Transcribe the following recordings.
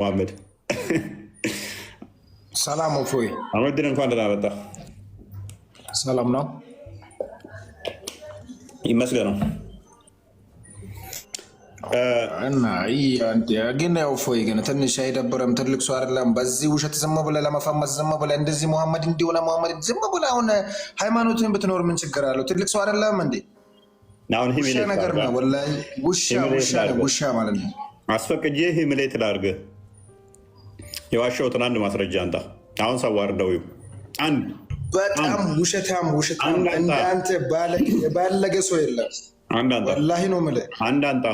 محمد ሰላም ኦፎይ አመድን እንኳን ደህና መጣ። ሰላም ነው ይመስገነው። እና አንተ ግን ኦፎይ ግን ትንሽ አይደብርም? ትልቅ ሰው አይደለም በዚህ ውሸት ዝም ብለህ ለመፈመስ ዝም ብለህ እንደዚህ መሐመድ እንዲሆነ መሐመድ ዝም ብለህ አሁን ሃይማኖትን ብትኖር ምን ችግር አለው? ትልቅ ሰው አይደለም እንዴ? አሁን ውሻ ነገር ነው ወላሂ ውሻ ማለት ነው። አስፈቅጄ ሂምሌት ላድርግ የዋሻሁትን አንድ ማስረጃ አንጣ። አሁን ሰዋርደው አንድ በጣም ውሸታም እንዳንተ ባለገ ሰው የለም። ወላሂ ነው የምልህ። አንድ አንጣ።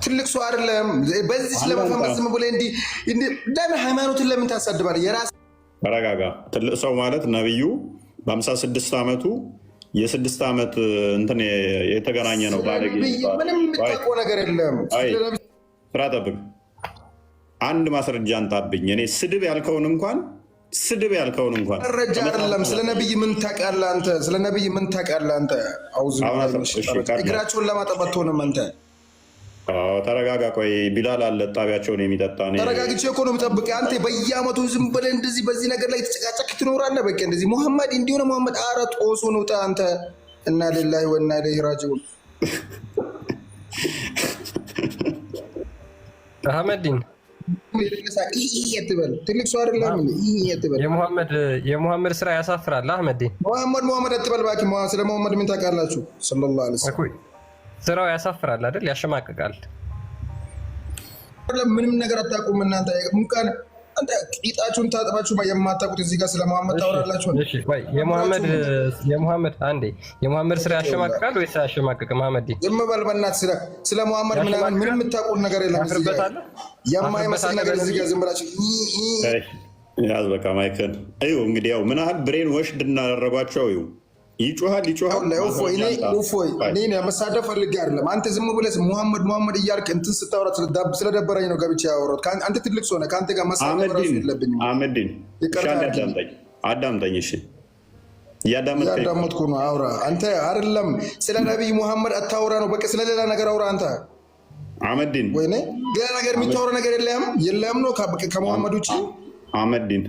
ትልቅ ሰው አይደለም በዚህ ስለመፈመስ ዝም ብለህ እንዲህ ለምን ሃይማኖትን ለምን ታሳድባለህ? የራስህ ተረጋጋ። ትልቅ ሰው ማለት ነብዩ በ56 ዓመቱ የ6 ዓመት እንትን የተገናኘ ነው። ባለጌ ምንም የምታውቀው ነገር የለም። ስራ ጠብቅ። አንድ ማስረጃ አንጣብኝ። እኔ ስድብ ያልከውን እንኳን መረጃ አይደለም። ስለ ነብይ ምን ታውቃለህ አንተ? ስለ ነብይ ምን ታውቃለህ አንተ? አውዝ እግራቸውን ለማጠባት ሆነም አንተ። ተረጋጋ። ቆይ ቢላል አለ ጣቢያቸውን የሚጠጣ ነው። ተረጋግቼ እኮ ነው የምጠብቅህ። አንተ በየአመቱ ዝም ብለህ እንደዚህ በዚህ ነገር ላይ ተጨቃጨቅ ትኖራለህ። በቃ እንደዚህ ሙሐመድ እንዲሆነ ሙሐመድ ኧረ ጦሱ ነው አንተ። እና ሊላሂ ወና ኢለይሂ ራጂዑን አህመዲን ትልቅ ሰው አይደለም። የሙሐመድ ስራ ያሳፍራል። አህመዲን ሙሐመድ አትበል እባክህ። ስለ ሙሐመድ ምን ታውቃላችሁ? ሰለላሁ ዐለይሂ ወሰለም ስራው ያሳፍራል አይደል? ያሸማቅቃል። ምንም ነገር አታውቁም እናንተ። ሙቃን አንተ ቂጣችሁን ታጥባችሁ የማታውቁት እዚህ ጋር ስለ ሙሐመድ ታወራላችሁ። እሺ ቆይ የሙሐመድ ስራ ያሸማቅቃል ወይስ አያሸማቅቅም? አህመዲን ዝም በል በእናትህ። ስለ ሙሐመድ ምንም የምታውቁት ነገር የለም። የማይመስል ነገር እዚህ ጋር ዝም ብላችሁ ያዝ። በቃ ማይክን እዩ። እንግዲህ ያው ምን ያህል ብሬን ወሽ እንዳደረጓቸው እዩ። ይጮሃል። እኔ መሳደብ ፈልጌ አይደለም። አንተ ዝም ብለህ ሙሐመድ እያልክ እንትን ስታወራ ስለደበረኝ ነው ገብቼ ያወራሁት። አንተ ትልቅ ሰው ነህ። ከአንተ ጋር መሳደብ እራሱ የለብኝም። አህመዲን አዳምጠኝ። እሺ እያዳመጥኩ ነው። አውራ አንተ። አይደለም ስለ ነቢይ ሙሐመድ አታውራ ነው በቃ። ስለ ሌላ ነገር አውራ አንተ አህመዲን። ወይኔ ሌላ ነገር የሚታወራ ነገር የለም ነው ከሙሐመድ ውጭ አህመዲን።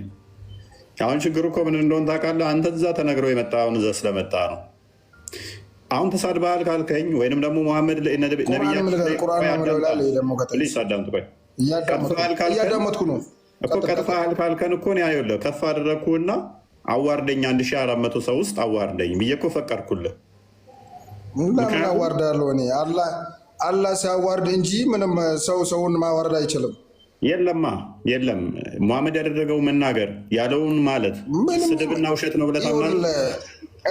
አሁን ችግሩ እኮ ምን እንደሆነ ታውቃለህ? አንተ እዛ ተነግረው የመጣ አሁን እዛ ስለመጣ ነው። አሁን ተሳድበሃል ካልከኝ ወይንም ደግሞ ሙሐመድ ቀጥፈሃል ካልከን እኮ ይኸውልህ ከፍ አደረግኩህና አዋርደኝ 1400 ሰው ውስጥ አዋርደኝ ብዬ እኮ ፈቀድኩልህ። ለምን አዋርዳለሁ እኔ? አላህ ሲያዋርድ እንጂ ምንም ሰውን ማዋረድ አይችልም። የለም ሙሐመድ ያደረገው መናገር ያለውን ማለት ስድብና ውሸት ነው ብለህ ታምናለህ?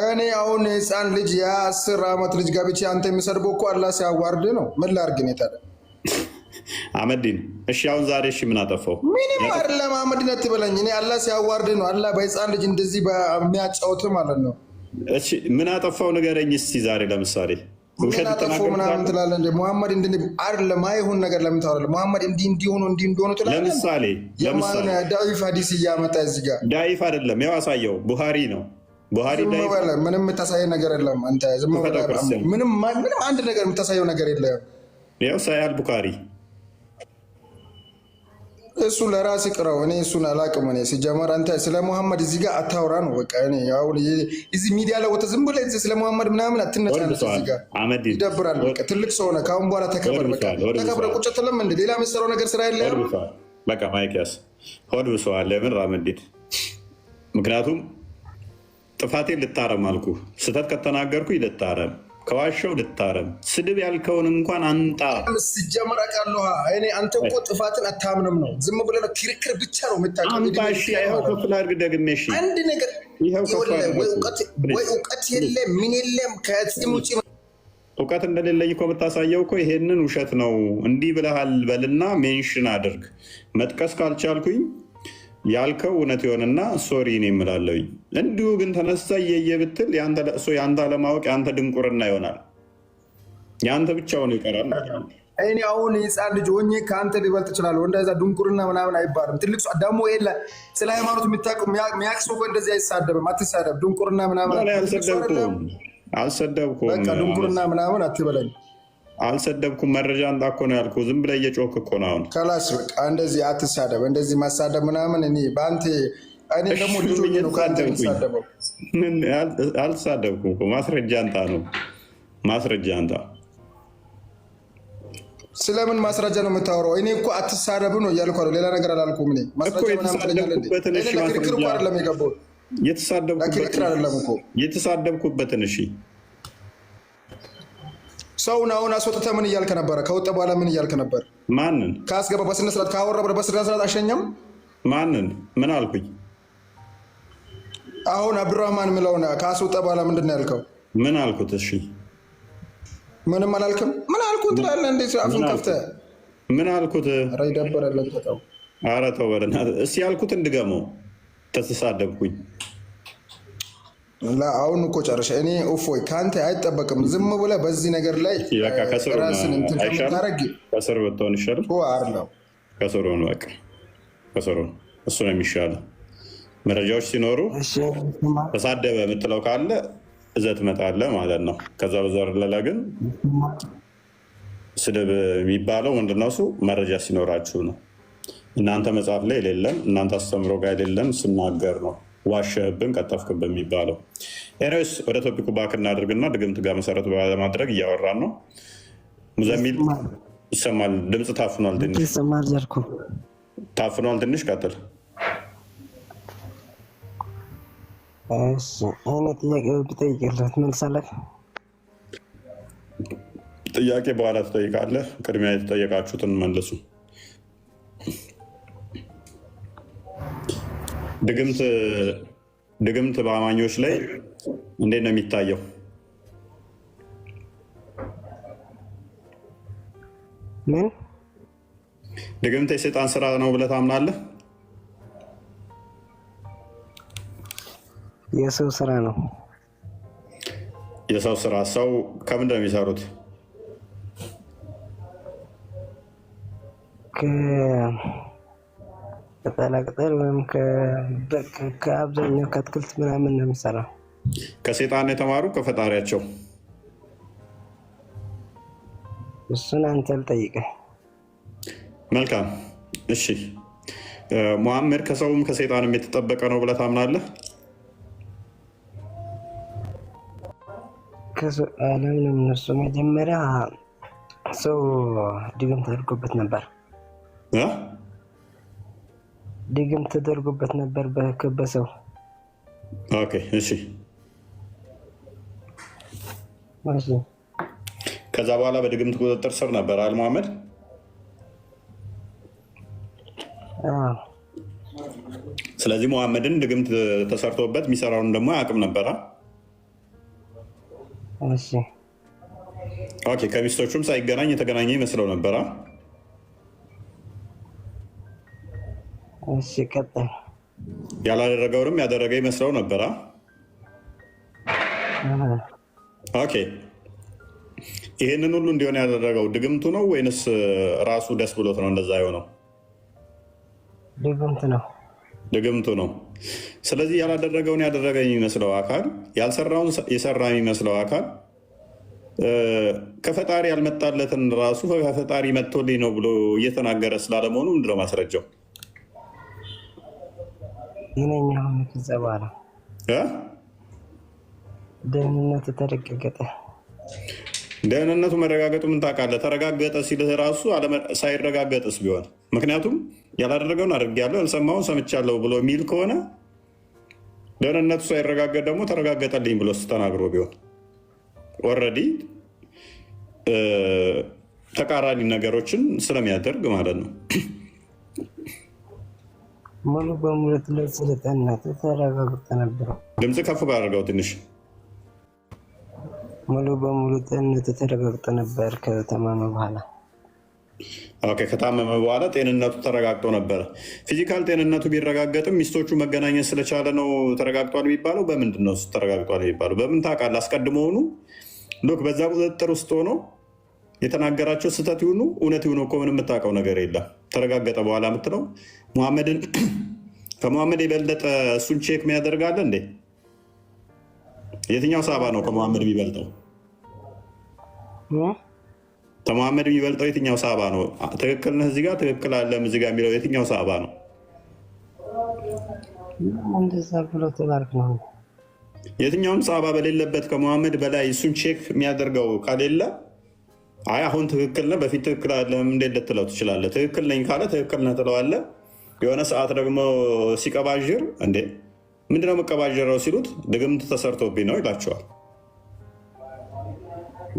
እኔ አሁን ህፃን ልጅ የ10 ዓመት ልጅ ገብቼ አንተ የሚሰድበው እኮ አላህ ሲያዋርድ ነው። ምን ላድርግ ነው ታዲያ? አህመዲን እሺ አሁን ዛሬ እሺ ምን አጠፋው? ምንም አይደለም። አህመዲን አትበለኝ። እኔ አላህ ሲያዋርድ ነው። አላህ በህፃን ልጅ እንደዚህ በሚያጫውት ማለት ነው። እሺ ምን አጠፋው ንገረኝ እስቲ ዛሬ ለምሳሌ ውሸት ተናገሩ ምናምን ትላለህ እንደ ሙሐመድ እንደ አይደለም አይሁን ነገር ለምን ታወራለህ? ሙሐመድ እንዲሆኑ ትላለህ። ለምሳሌ ዳኢፍ ሐዲስ እያመጣ እዚህ ጋር ዳኢፍ አይደለም ያው አሳየው። ቡሃሪ ነው ቡሃሪ ዳኢፍ ምንም የምታሳየው ነገር የለም። አንተ ዝም ብለህ ምንም አንድ ነገር የምታሳየው ነገር የለም። ያው ሳያል ቡኻሪ እሱ ለራስ ቅራው። እኔ እሱን አላውቅም። እኔ ሲጀመር አንተ ስለ ሙሐመድ እዚህ ጋር አታውራ ነው በቃ። እኔ ያው እዚህ ሚዲያ ላይ ወጥተህ ዝም ብለህ ስለ ሙሐመድ ምናምን አትነጫነጭ። እዚህ ጋር ይደብራል። በቃ ትልቅ ሰው ነህ። ከአሁን በኋላ ተከበር። በቃ ተከብረህ ቁጭ ትልም እንደ ሌላ የምትሰራው ነገር ስራ የለም። በቃ ማይክ ያዝ። ሆድ ብሰዋል። ለምን አህመዲን? ምክንያቱም ጥፋቴን ልታረም አልኩህ። ስህተት ከተናገርኩኝ ልታረም፣ ከዋሻው ልታረም። ስድብ ያልከውን እንኳን አንጣ። ሲጀመር አውቃለሁ እኔ አንተ እኮ ጥፋትን አታምንም ነው። ዝም ብለህ ክርክር ብቻ ነው የምታውቀው። አንተ እሺ ይኸው ከፍ ላድርግ ደግሜ። እሺ አንድ ነገር ወይ እውቀት የለም ምን የለም ከዚህም ውጭ እውቀት እንደሌለኝ እኮ የምታሳየው እኮ ይሄንን ውሸት ነው እንዲህ ብለሃል በልና ሜንሽን አድርግ። መጥቀስ ካልቻልኩኝ ያልከው እውነት ይሆንና ሶሪ እኔ እምላለሁኝ። እንዲሁ ግን ተነሳ እየየ ብትል ያንተ ለእሶ ያንተ አለማወቅ ያንተ ድንቁርና ይሆናል። ያንተ ብቻውን ይቀራል። እኔ አሁን ህፃን ልጅ ሆኜ ከአንተ ሊበልጥ እችላለሁ። እንደዛ ድንቁርና ምናምን አይባልም። ትልቅ ሰው ደግሞ የለ ስለ ሃይማኖት የሚያውቅ ሰው እንደዚህ አይሳደብም። አትሳደብ። ድንቁርና ምናምን አልሰደብኩም። በቃ ድንቁርና ምናምን አትበለኝ። አልሰደብኩም። መረጃ አንጣ እኮ ነው ያልኩህ። ዝም ብለህ እየጮክ እኮ ነው አሁን። ከላስ በቃ እንደዚህ አትሳደብ። እንደዚህ ማሳደብ ምናምን እኔ በአንተ እኔ ደግሞ ልጁ ነው ከአንተ የሚሳደበው። አልተሳደብኩም እኮ ማስረጃ አንጣ ነው ማስረጃ አንጣ። ስለምን ማስረጃ ነው የምታወራው? እኔ እኮ አትሳደብ ነው እያልኩ ነው፣ ሌላ ነገር አላልኩም። እኔ ማስረጃ ምናምን ትለኛለህ እንዴ? ለክርክር እኮ አይደለም የገባሁት። የተሳደብኩበትን እሺ፣ ሰውን አሁን አስወጥተህ ምን እያልክ ነበረ? ከወጣ በኋላ ምን እያልክ ነበር? ማንን ካስገባ በስነ ስርዓት ካወራ በስነ ስርዓት አሸኘም። ማንን ምን አልኩኝ? አሁን አብዱራህማን ምለውን ካስወጣ በኋላ ምንድን ነው ያልከው? ምን አልኩት? እሺ ምንም አላልክም። ምን አልኩት ትላለህ እንዴ? አፉን ከፍተህ ምን አልኩት? ኧረ ይደብራል። ተው ኧረ ተው በእናትህ። እስኪ ያልኩት እንድገመው ተሳደብኩኝ። አሁን እኮ ጨርሼ እኔ እፎይ ከአንተ አይጠበቅም። ዝም ብለህ በዚህ ነገር ላይ ራስን እንትን ከምታረግ ከስር ብትሆን ይሻላል። አይደለም ከስሩ ነው በቃ ከስሩ ነው። እሱ ነው የሚሻለው። መረጃዎች ሲኖሩ ተሳደበ የምትለው ካለ እዘህ ትመጣለህ ማለት ነው። ከዛ በዘለለ ግን ስድብ የሚባለው ምንድን ነው? እሱ መረጃ ሲኖራችሁ ነው። እናንተ መጽሐፍ ላይ የሌለን እናንተ አስተምሮ ጋር የሌለን ስናገር ነው ዋሸህብን ቀጠፍክብን የሚባለው። ኤኒዌይስ ወደ ቶፒኩ ባክ እናድርግና ድግምት ጋር መሰረት ለማድረግ እያወራን ነው። ሙዘሚል ይሰማል? ድምፅ ታፍኗል ትንሽ ታፍኗል ትንሽ። ቀጥል። ጥያቄ በኋላ ትጠይቃለህ። ቅድሚያ የተጠየቃችሁትን መልሱ። ድግምት በአማኞች ላይ እንዴት ነው የሚታየው? ምን ድግምት የሰይጣን ስራ ነው ብለህ ታምናለህ? የሰው ስራ ነው። የሰው ስራ። ሰው ከምንድን ነው የሚሰሩት? ቅጠላቅጠል ወይም ከአብዛኛው ከአትክልት ምናምን ነው የሚሰራው። ከሴጣን የተማሩ ከፈጣሪያቸው? እሱን አንተ ልጠይቀህ። መልካም እሺ። ሙሐመድ ከሰውም ከሴጣንም የተጠበቀ ነው ብለህ ታምናለህ? ለምንም እነሱ መጀመሪያ ሰው ድግምት ተደርጎበት ነበር። ድግምት ተደርጎበት ነበር በሰው። ኦኬ እሺ። ከዛ በኋላ በድግምት ቁጥጥር ስር ነበር አል ሙሐመድ። ስለዚህ ሙሐመድን ድግምት ተሰርቶበት የሚሰራውን ደግሞ አያውቅም ነበረ። ኦኬ። ከሚስቶቹም ሳይገናኝ የተገናኘ ይመስለው ነበረ። እሺ ቀጥል። ያላደረገውንም ያደረገ ይመስለው ነበረ። ኦኬ። ይህንን ሁሉ እንዲሆን ያደረገው ድግምቱ ነው ወይንስ ራሱ ደስ ብሎት ነው እንደዛ የሆነው? ድግምቱ ነው። ድግምቱ ነው። ስለዚህ ያላደረገውን ያደረገ የሚመስለው አካል፣ ያልሰራውን የሰራ የሚመስለው አካል ከፈጣሪ ያልመጣለትን ራሱ ከፈጣሪ መጥቶልኝ ነው ብሎ እየተናገረ ስላለመሆኑ ምንድነው ማስረጃው? ይነኛውን ከዛ በኋላ ደህንነቱ ተረጋገጠ። ደህንነቱ መረጋገጡ ምን ታውቃለህ? ተረጋገጠ ሲልህ ራሱ ሳይረጋገጥስ ቢሆን፣ ምክንያቱም ያላደረገውን አድርጌያለሁ ያልሰማውን ሰምቻለሁ ብሎ የሚል ከሆነ ደህንነቱ ሳይረጋገጥ ደግሞ ተረጋገጠልኝ ብሎ ስተናግሮ ቢሆን ኦልሬዲ ተቃራኒ ነገሮችን ስለሚያደርግ ማለት ነው። ሙሉ በሙሉ ስለጤንነቱ ተረጋግጦ ነበር። ድምፅ ከፍ ባደርገው ትንሽ። ሙሉ በሙሉ ጤንነቱ ተረጋግጦ ነበር ከታመመ በኋላ። ኦኬ፣ ከታመመ በኋላ ጤንነቱ ተረጋግጦ ነበረ። ፊዚካል ጤንነቱ ቢረጋገጥም ሚስቶቹ መገናኘት ስለቻለ ነው ተረጋግጧል የሚባለው። በምንድን ነው ተረጋግጧል የሚባለው? በምን ታውቃለህ? አስቀድሞውኑ ሎክ በዛ ቁጥጥር ውስጥ ሆኖ የተናገራቸው ስህተት ይሁኑ እውነት ይሁኑ እኮ ምንም የምታውቀው ነገር የለም። ተረጋገጠ በኋላ የምትለው ሙሐመድን ከሙሐመድ የበለጠ እሱን ቼክ የሚያደርጋለ እንዴ? የትኛው ሳባ ነው ከሙሐመድ የሚበልጠው? ከመሐመድ የሚበልጠው የትኛው ሰሃባ ነው? ትክክል ነህ እዚህ ጋር ትክክል አለም እዚህ ጋር የሚለው የትኛው ሰሃባ ነው? እንደዛ ብሎ ተባርክ ነው። የትኛውም ሰሃባ በሌለበት ከመሐመድ በላይ እሱን ቼክ የሚያደርገው ከሌለ አይ አሁን ትክክል ነህ በፊት ትክክል አይደለም እንዴት ልትለው ትችላለህ? ትክክል ነኝ ካለ ትክክል ነህ ትለዋለህ። የሆነ ሰዓት ደግሞ ሲቀባዥር እንዴ ምንድነው መቀባዥረው ሲሉት ድግምት ተሰርቶብኝ ነው ይላቸዋል።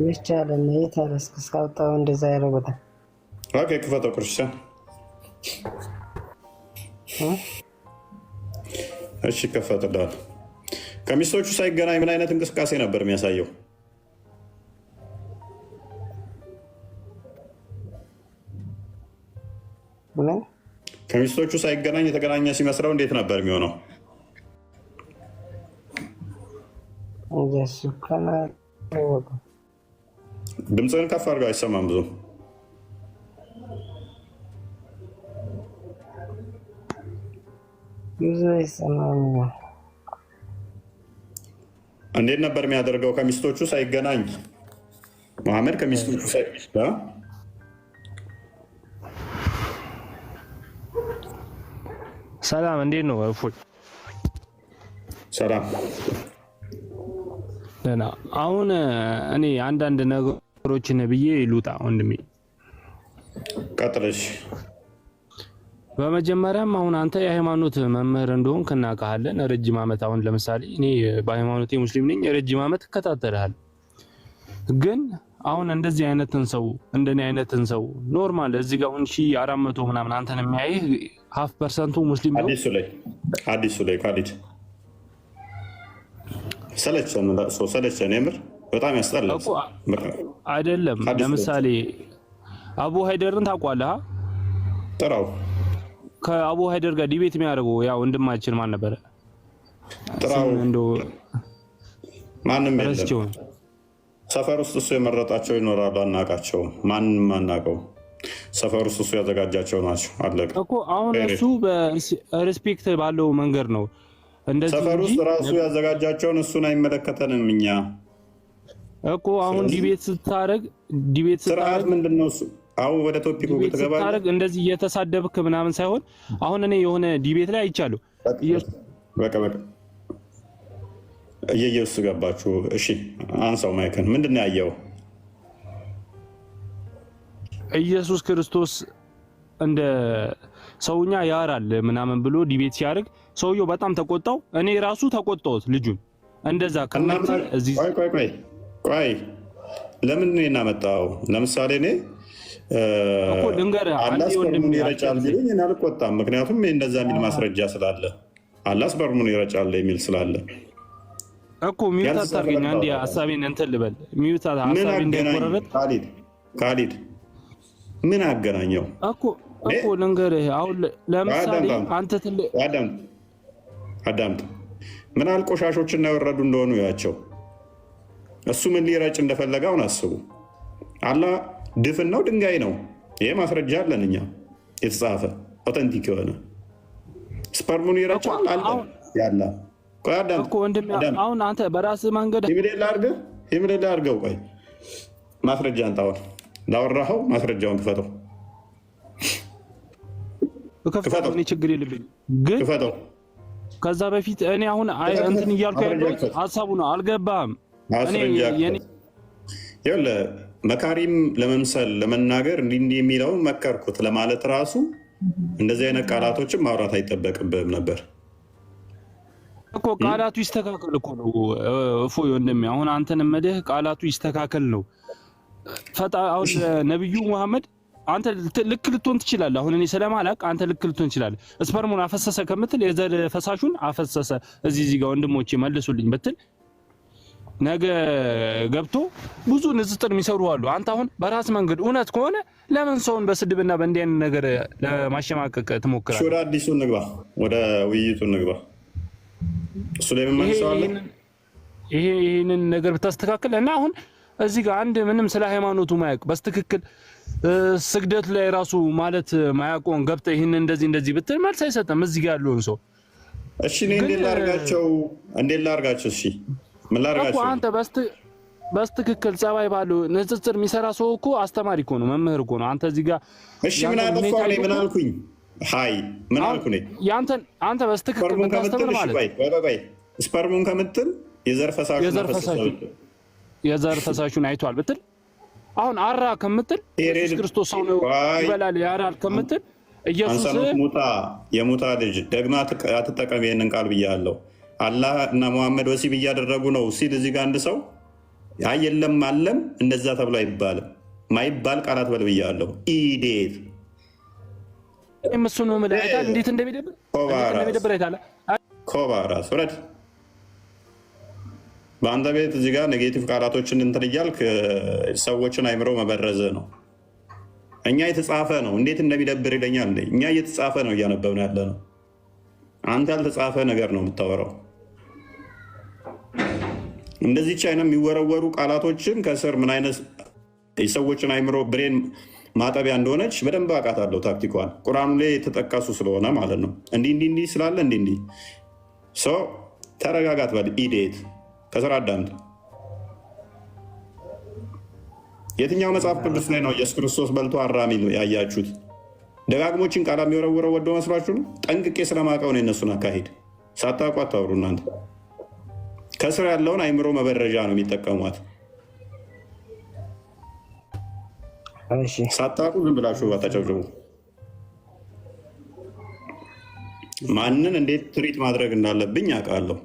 ይቻላል የታረስ እስካወጣው እንደዛ ያረጋታ ኦኬ ክፈተው ክርስቲያን እሺ ከፈተዳል። ከሚስቶቹ ሳይገናኝ ምን አይነት እንቅስቃሴ ነበር የሚያሳየው? ከሚስቶቹ ሳይገናኝ የተገናኘ ሲመስለው እንዴት ነበር የሚሆነው? ድምፅህን ከፍ አድርገው አይሰማም ብዙ። እንዴት ነበር የሚያደርገው ከሚስቶቹ ሳይገናኝ መሐመድ? ከሚስቶቹ ሰላም እንዴት ነው? እፎይ ሰላም ደህና። አሁን እኔ አንዳንድ ነገሮችን ብዬ ልውጣ ወንድሜ። ቀጥለሽ። በመጀመሪያም አሁን አንተ የሃይማኖት መምህር እንደሆንክ እናውቃለን ረጅም ዓመት። አሁን ለምሳሌ እኔ በሃይማኖቴ ሙስሊም ነኝ፣ ረጅም ዓመት እከታተልሃለሁ። ግን አሁን እንደዚህ አይነትን ሰው እንደኔ አይነትን ሰው ኖርማል እዚህ ጋር አሁን 1400 ምናምን አንተን የሚያይህ 0.5% ሙስሊም ነው። አዲሱ ላይ ካሊድ ሰለቸን የምር በጣም ያስጠላል አይደለም? ለምሳሌ አቡ ሃይደርን ታውቀዋለህ? ጥራው። ከአቡ ሃይደር ጋር ዲቤት የሚያደርገው ያው ወንድማችን ማን ነበረ? ጥራው። እንደው ማንም የለም ሰፈር ውስጥ እሱ የመረጣቸው ይኖራሉ። አናውቃቸው ማንም አናውቀው። ሰፈር ውስጥ እሱ ያዘጋጃቸው ናቸው። አለቀ እኮ። አሁን እሱ በሪስፔክት ባለው መንገድ ነው እንደዚህ። ሰፈር ውስጥ ራሱ ያዘጋጃቸውን እሱን አይመለከተንም እኛ እኮ። አሁን ዲቤት ስታረግ ስርዓት ምንድነው እሱ? አሁን ወደ ቶፒኩ ስታረግ እንደዚህ እየተሳደብክ ምናምን ሳይሆን አሁን እኔ የሆነ ዲቤት ላይ አይቻለሁ። በቃ እየየውስ ገባችሁ። እሺ አንሳው ማይክን። ምንድን ነው ያየው? ኢየሱስ ክርስቶስ እንደ ሰውኛ ያራል ምናምን ብሎ ዲቤት ሲያደርግ ሰውየው በጣም ተቆጣው። እኔ ራሱ ተቆጣሁት ልጁን እንደዛ ከመጣ እዚህ ቆይ ለምን ነው እናመጣው? ለምሳሌ እኔ አላህ ስፐርሙን ይረጫል ቢሉኝ እኔ አልቆጣም። ምክንያቱም እንደዛ የሚል ማስረጃ ስላለ አላህ ስፐርሙን ይረጫል የሚል ስላለ እኮ ሚውት አታርገኝ። አንዴ ሐሳቤን እንትን ልበል። ሚውት ሐሳቤን እንደቆረረጥ ካሊድ ምን አገናኘው? እኮ ልንገርህ። አሁን ለምሳሌ አንተ አዳምጥ። ምን አል ቆሻሾችና የወረዱ እንደሆኑ ያቸው እሱ ምን ሊረጭ እንደፈለገ አሁን አስቡ። አላህ ድፍን ነው ድንጋይ ነው? ይሄ ማስረጃ አለን እኛ የተጻፈ ኦተንቲክ የሆነ ስፐርሙን ይረጫል አለ ያላ እኮ ወንድም። አሁን አንተ በራስህ መንገድ ሂምሌላ አድርገው። ቆይ ማስረጃ አንጣውን ላወራኸው ማስረጃውን ክፈተው። እኔ ችግር የለብኝም ግን ክፈተው። ከዛ በፊት እኔ አሁን እንትን እያልኩ ያለሁት ሀሳቡ ነው። አልገባህም? ይኸውልህ መካሪም ለመምሰል ለመናገር እንዲህ የሚለውን መከርኩት ለማለት ራሱ እንደዚህ አይነት ቃላቶችን ማውራት አይጠበቅብህም ነበር እኮ። ቃላቱ ይስተካከል እኮ ነው እፎይ ወንድሜ። አሁን አንተን እምልህ ቃላቱ ይስተካከል ነው። አሁን ነቢዩ መሐመድ አንተ ልክ ልትሆን ትችላለህ። አሁን እኔ ስለማላቅ አንተ ልክ ልትሆን ትችላለህ። ስፐርሙን አፈሰሰ ከምትል የዘር ፈሳሹን አፈሰሰ እዚህ ጋር ወንድሞቼ መልሱልኝ ብትል ነገ ገብቶ ብዙ ንጽጽር የሚሰሩ አሉ። አንተ አሁን በራስ መንገድ እውነት ከሆነ ለምን ሰውን በስድብና በእንዲህ አይነት ነገር ለማሸማቀቅ ትሞክራለህ? ወደ አዲሱ እንግባ፣ ወደ ውይይቱ እንግባ። እሱ ላይ የምመልሰዋለን። ይሄንን ነገር ብታስተካክል እና አሁን እዚህ ጋር አንድ ምንም ስለ ሃይማኖቱ ማያውቅ በስትክክል ስግደት ላይ ራሱ ማለት ማያውቀውን ገብተህ ይሄን እንደዚህ ብትል መልስ አይሰጥም እዚህ ጋር ያለውን ሰው። እሺ እኔ እንዴት ላድርጋቸው? እሺ ምን ላድርጋቸው? አንተ በስትክክል ጸባይ ባለው ንጽጽር የሚሰራ ሰው እኮ አስተማሪ እኮ ነው፣ መምህር እኮ ነው። አንተ እዚህ ጋር እሺ ምን አጠፋው? እኔ ምን አልኩኝ? ሃይ ምን አልኩ? ነኝ አንተ በስትክክል የምታስተምር ማለት ወይ ስፐርሙን ከምትል የዘር ፈሳሹን አይቷል ብትል፣ አሁን አራ ከምትል ኢየሱስ ክርስቶስ ሰው ነው ይበላል ያራል ከምትል ኢየሱስ የሙታ ልጅ ደግማ አትጠቀም ይሄንን ቃል ብያለሁ። አላህ እና መሐመድ ወሲብ እያደረጉ ነው ሲል እዚህ ጋር አንድ ሰው አይ የለም አለም እንደዛ ተብሎ አይባልም። ማይባል ቃላት በል ብያለሁ። ኢዴት እምሱ ነው መላእክት እንዴት እንደሚደብር አይታለ ኮባራስ ወረድ በአንተ ቤት እዚህ ጋር ኔጌቲቭ ቃላቶችን እንትን እያልክ ሰዎችን አይምሮ መበረዘ ነው። እኛ የተጻፈ ነው እንዴት እንደሚደብር ይለኛል። እኛ እየተጻፈ ነው እያነበብን ያለ ነው። አንተ ያልተጻፈ ነገር ነው የምታወራው። እንደዚህ አይነት የሚወረወሩ ቃላቶችን ከስር ምን አይነት የሰዎችን አይምሮ ብሬን ማጠቢያ እንደሆነች በደንብ አውቃታለሁ። ታክቲኳን ቁርአኑ ላይ የተጠቀሱ ስለሆነ ማለት ነው። እንዲህ ስላለ እንዲህ ሰው ተረጋጋት በል ኢዴት ከስራ አዳምጥ። የትኛው መጽሐፍ ቅዱስ ላይ ነው ኢየሱስ ክርስቶስ በልቶ አራሚ ያያችሁት? ደጋግሞችን ቃል የሚወረውረው ወዶ መስሏችሁ ነው? ጠንቅቄ ስለማውቀው ነው የነሱን አካሄድ። ሳታውቁ አታውሩ እናንተ። ከስር ያለውን አይምሮ መበረጃ ነው የሚጠቀሟት። ሳታውቁ ዝም ብላችሁ ባታጨብጭቡ። ማንን እንዴት ትሪት ማድረግ እንዳለብኝ አውቃለሁ።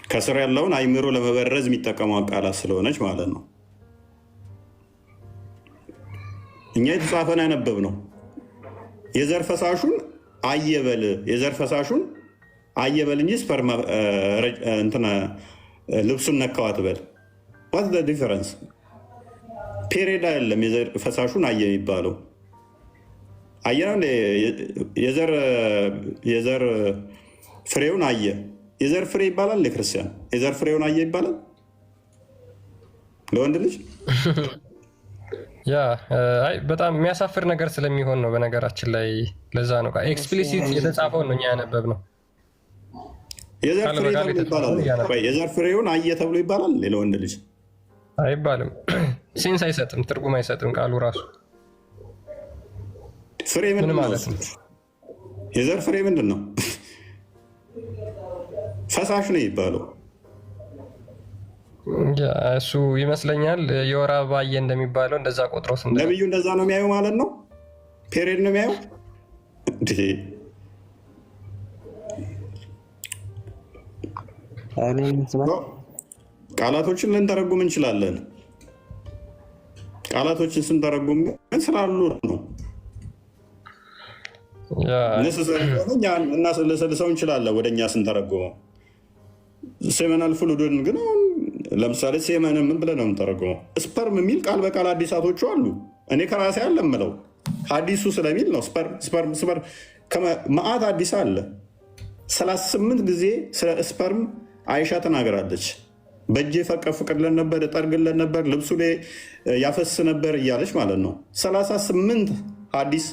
ከስር ያለውን አይምሮ ለመበረዝ የሚጠቀመው ቃላት ስለሆነች ማለት ነው። እኛ የተጻፈን ያነበብ ነው። የዘር ፈሳሹን አየበል እንጂ ስፐርማ እንትና ልብሱን ነካዋት በል። ዋት ዘ ዲፈረንስ? ፔሬድ አይደለም የዘር ፈሳሹን አየ የሚባለው። አየና የዘር ፍሬውን አየ። የዘር ፍሬ ይባላል ለክርስቲያን? የዘር ፍሬውን አየ ይባላል ለወንድ ልጅ? ያ አይ በጣም የሚያሳፍር ነገር ስለሚሆን ነው በነገራችን ላይ። ለዛ ነው ኤክስፕሊሲት የተጻፈውን ነው እኛ ያነበብነው። የዘር ፍሬውን አየ ተብሎ ይባላል ለወንድ ልጅ? አይባልም። ሴንስ አይሰጥም፣ ትርጉም አይሰጥም ቃሉ ራሱ። ፍሬ ምን ማለት ነው? የዘር ፍሬ ምንድን ነው? ፈሳሽ ነው ይባለው። እሱ ይመስለኛል የወር አበባ አየ እንደሚባለው እንደዛ ቆጥሮስ ነብዩ እንደዛ ነው የሚያዩ ማለት ነው። ፔሬድ ነው የሚያዩ። ቃላቶችን ልንተረጉም እንችላለን። ቃላቶችን ስንተረጉም ግን ስላሉ ነው። እናስለሰልሰው እንችላለን ወደ እኛ ስንተረጉመው። ሴመናል ፍሉድን ግን ለምሳሌ ሴመን ምን ብለን ነው የምንተረጉመው? ስፐርም የሚል ቃል በቃል አዲሳቶቹ አሉ። እኔ ከራሴ አለምለው ሀዲሱ ስለሚል ነው። ስፐርም መዓት አዲስ አለ። 38 ጊዜ ስለ ስፐርም አይሻ ተናገራለች። በእጄ ፈቀፍቅለን ነበር፣ እጠርግለን ነበር፣ ልብሱ ላይ ያፈስ ነበር እያለች ማለት ነው። 38 ሀዲስ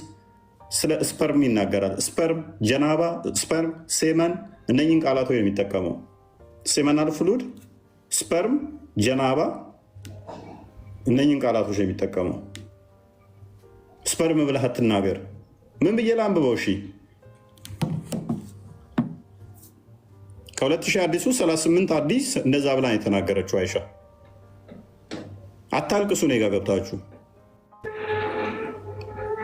ስለ ስፐርም ይናገራል። ስፐርም፣ ጀናባ፣ ስፐርም፣ ሴመን እነኝን ቃላቶች የሚጠቀመው ሴመናል ፍሉድ፣ ስፐርም፣ ጀናባ እነኝን ቃላቶች የሚጠቀመው። ስፐርም ብለህ አትናገር። ምን ብዬ ላንብበው? እሺ ከ2000 አዲሱ 38 አዲስ እንደዛ ብላ የተናገረችው አይሻ። አታልቅሱ እኔ ጋ ገብታችሁ።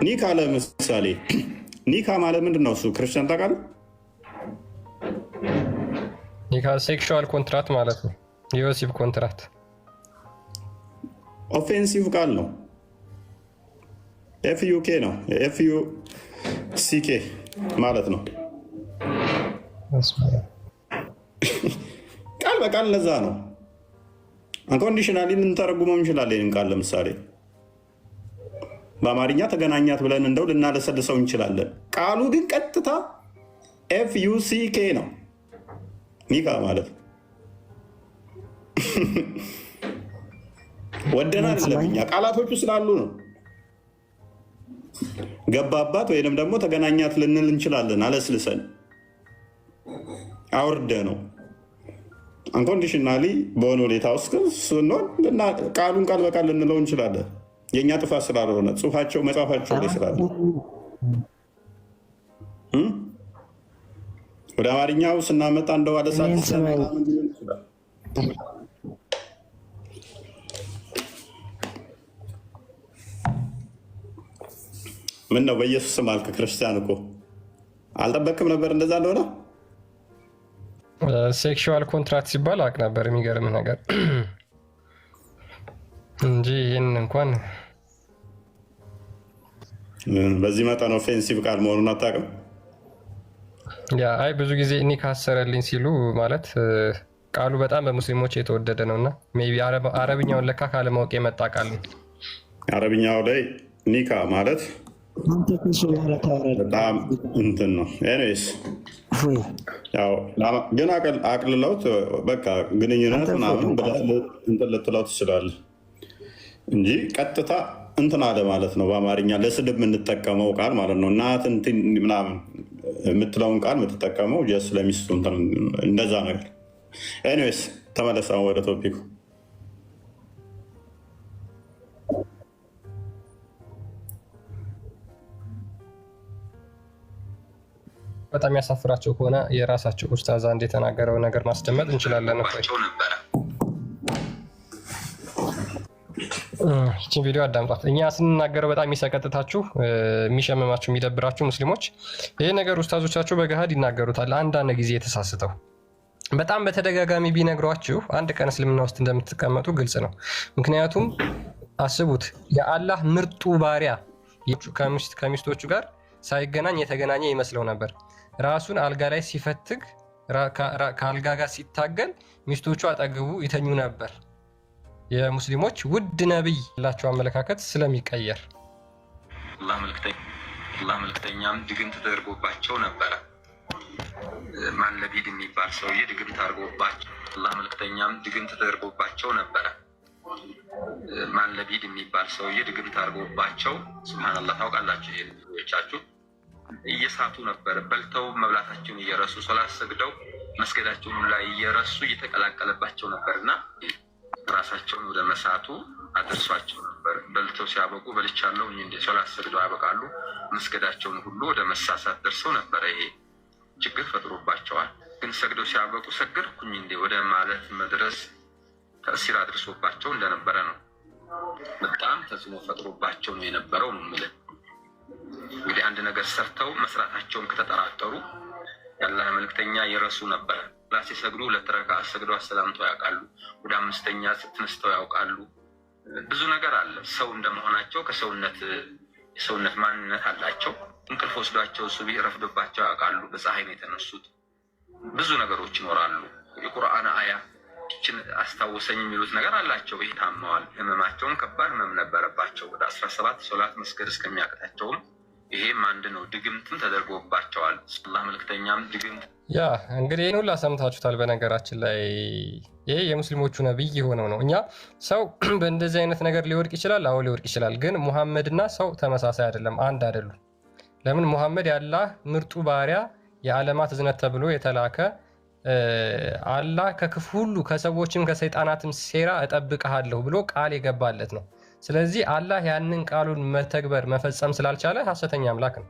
ኒካ ለምሳሌ ኒካ ማለት ምንድን ነው? እሱ ክርስቲያን ታውቃለህ? ኒካ ሴክሹዋል ኮንትራክት ማለት ነው። የወሲብ ኮንትራክት። ኦፌንሲቭ ቃል ነው። ኤፍዩኬ ነው። ኤፍዩሲኬ ማለት ነው። ቃል በቃል ለዛ ነው። አንኮንዲሽናሊ ልንተረጉመው እንችላለን። ቃል ለምሳሌ በአማርኛ ተገናኛት ብለን እንደው ልናለሰልሰው እንችላለን። ቃሉ ግን ቀጥታ ኤፍዩሲኬ ነው። ኒካ ማለት ወደና አይደለም፣ እኛ ቃላቶቹ ስላሉ ነው። ገባባት ወይንም ደግሞ ተገናኛት ልንል እንችላለን አለስልሰን። አውርደ ነው አንኮንዲሽናሊ በሆነ ሁኔታ ውስጥ ስንሆን ቃሉን ቃል በቃል ልንለው እንችላለን። የእኛ ጥፋት ስላልሆነ ጽሁፋቸው መጽሐፋቸው ላይ ስላለ ወደ አማርኛው ስናመጣ እንደዋለ ምን ነው በኢየሱስ ስም አልክ? ክርስቲያን እኮ አልጠበቅም ነበር እንደዛ እንደሆነ። ሴክሹዋል ኮንትራክት ሲባል አውቅ ነበር፣ የሚገርም ነገር እንጂ ይህን እንኳን በዚህ መጠን ኦፌንሲቭ ቃል መሆኑን አታውቅም። ያ አይ ብዙ ጊዜ ኒካ አሰረልኝ ሲሉ ማለት ቃሉ በጣም በሙስሊሞች የተወደደ ነው እና ሜይ ቢ አረብኛውን ለካ ካለማወቅ የመጣ ቃል ነው። አረብኛው ላይ ኒካ ማለት በጣም እንትን ነው። ኤኒዌይስ ግን አቅልለውት በቃ ግንኙነት ምናምን እንትን ልትለው ትችላለህ እንጂ ቀጥታ እንትን አለ ማለት ነው። በአማርኛ ለስድብ የምንጠቀመው ቃል ማለት ነው። እናት ምናምን የምትለውን ቃል የምትጠቀመው ስለሚስቱ እንደዛ ነገር። ኤኒዌይስ ተመለስ ወደ ቶፒኩ። በጣም ያሳፍራቸው ከሆነ የራሳቸው ኡስታዝ አንድ የተናገረው ነገር ማስደመጥ እንችላለን። ይህችን ቪዲዮ አዳምጧት። እኛ ስንናገረው በጣም የሚሰቀጥታችሁ፣ የሚሸመማችሁ፣ የሚደብራችሁ ሙስሊሞች ይህ ነገር ኡስታዞቻችሁ በገሃድ ይናገሩታል። አንዳንድ ጊዜ የተሳስተው በጣም በተደጋጋሚ ቢነግሯችሁ አንድ ቀን እስልምና ውስጥ እንደምትቀመጡ ግልጽ ነው። ምክንያቱም አስቡት፣ የአላህ ምርጡ ባሪያ ከሚስቶቹ ጋር ሳይገናኝ የተገናኘ ይመስለው ነበር። ራሱን አልጋ ላይ ሲፈትግ ከአልጋ ጋር ሲታገል ሚስቶቹ አጠገቡ ይተኙ ነበር። የሙስሊሞች ውድ ነቢይ ያላቸው አመለካከት ስለሚቀየር አላህ መልክተኛም ድግምት ተደርጎባቸው ነበረ። ማን ለቢድ የሚባል ሰውዬ ድግምት አድርጎባቸው አላህ መልክተኛም ድግምት ተደርጎባቸው ነበረ። ማን ለቢድ የሚባል ሰውዬ ድግምት አድርጎባቸው ሱብሃንአላህ ታውቃላችሁ። ይሄቻችሁ እየሳቱ ነበር። በልተው መብላታቸውን እየረሱ ሶላት ሰግደው መስገዳቸውን ላይ እየረሱ እየተቀላቀለባቸው ነበርና ራሳቸውን ወደ መሳቱ አድርሷቸው ነበር። በልተው ሲያበቁ በልቻለሁ እንደ ሶላት ሰግደው ያበቃሉ። መስገዳቸውን ሁሉ ወደ መሳሳት ደርሰው ነበረ። ይሄ ችግር ፈጥሮባቸዋል። ግን ሰግደው ሲያበቁ ሰገድኩኝ እንደ ወደ ማለት መድረስ ተእሲር አድርሶባቸው እንደነበረ ነው። በጣም ተጽዕኖ ፈጥሮባቸው ነው የነበረው ነው የምልህ። እንግዲህ አንድ ነገር ሰርተው መስራታቸውን ከተጠራጠሩ የአላህ መልክተኛ ይረሱ ነበር። ራሴ ሰግዱ ለተረካ ሰግዶ አሰላምተው ያውቃሉ። ወደ አምስተኛ ስትነስተው ያውቃሉ። ብዙ ነገር አለ። ሰው እንደመሆናቸው የሰውነት ማንነት አላቸው። እንቅልፍ ወስዷቸው ሱቢ ረፍዶባቸው ያውቃሉ። በፀሐይ ነው የተነሱት። ብዙ ነገሮች ይኖራሉ። የቁርአን አያ ችን አስታወሰኝ የሚሉት ነገር አላቸው። ይህ ታመዋል። ህመማቸውን ከባድ ህመም ነበረባቸው። ወደ 17 ሶላት መስገድ እስከሚያቅታቸውም ይሄም አንድ ነው። ድግምትም ተደርጎባቸዋል። አላህ መልክተኛም ድግምት ያ እንግዲህ ይህን ሁላ ሰምታችሁታል። በነገራችን ላይ ይሄ የሙስሊሞቹ ነቢይ የሆነው ነው። እኛ ሰው በእንደዚህ አይነት ነገር ሊወድቅ ይችላል። አዎ ሊወድቅ ይችላል። ግን ሙሐመድና ሰው ተመሳሳይ አይደለም፣ አንድ አይደሉም። ለምን? ሙሐመድ የአላህ ምርጡ ባሪያ የዓለማት እዝነት ተብሎ የተላከ አላህ ከክፉ ሁሉ ከሰዎችም ከሰይጣናትም ሴራ እጠብቅሃለሁ ብሎ ቃል የገባለት ነው። ስለዚህ አላህ ያንን ቃሉን መተግበር መፈጸም ስላልቻለ ሐሰተኛ አምላክ ነው።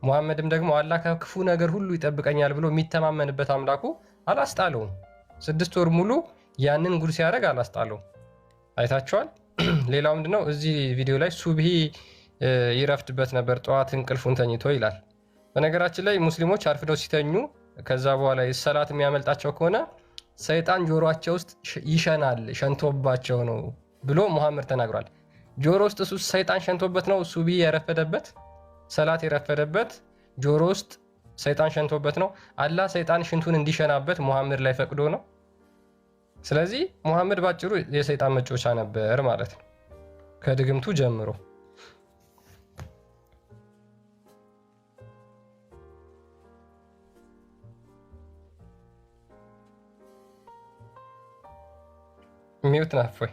ሙሐመድም ደግሞ አላህ ከክፉ ነገር ሁሉ ይጠብቀኛል ብሎ የሚተማመንበት አምላኩ አላስጣለውም። 6 ወር ሙሉ ያንን ጉድ ሲያደርግ አላስጣለውም። አይታችኋል። ሌላው ምንድነው? እዚህ ቪዲዮ ላይ ሱብሂ ይረፍድበት ነበር፣ ጠዋት እንቅልፉን ተኝቶ ይላል። በነገራችን ላይ ሙስሊሞች አርፍደው ሲተኙ ከዛ በኋላ ሰላት የሚያመልጣቸው ከሆነ ሰይጣን ጆሮአቸው ውስጥ ይሸናል፣ ሸንቶባቸው ነው ብሎ ሙሐመድ ተናግሯል። ጆሮ ውስጥ እሱ ሰይጣን ሸንቶበት ነው ሱቢ የረፈደበት፣ ሰላት የረፈደበት ጆሮ ውስጥ ሰይጣን ሸንቶበት ነው። አላህ ሰይጣን ሽንቱን እንዲሸናበት ሙሐመድ ላይ ፈቅዶ ነው። ስለዚህ ሙሐመድ ባጭሩ የሰይጣን መጮቻ ነበር ማለት ነው ከድግምቱ ጀምሮ። ሚውት ናፎይ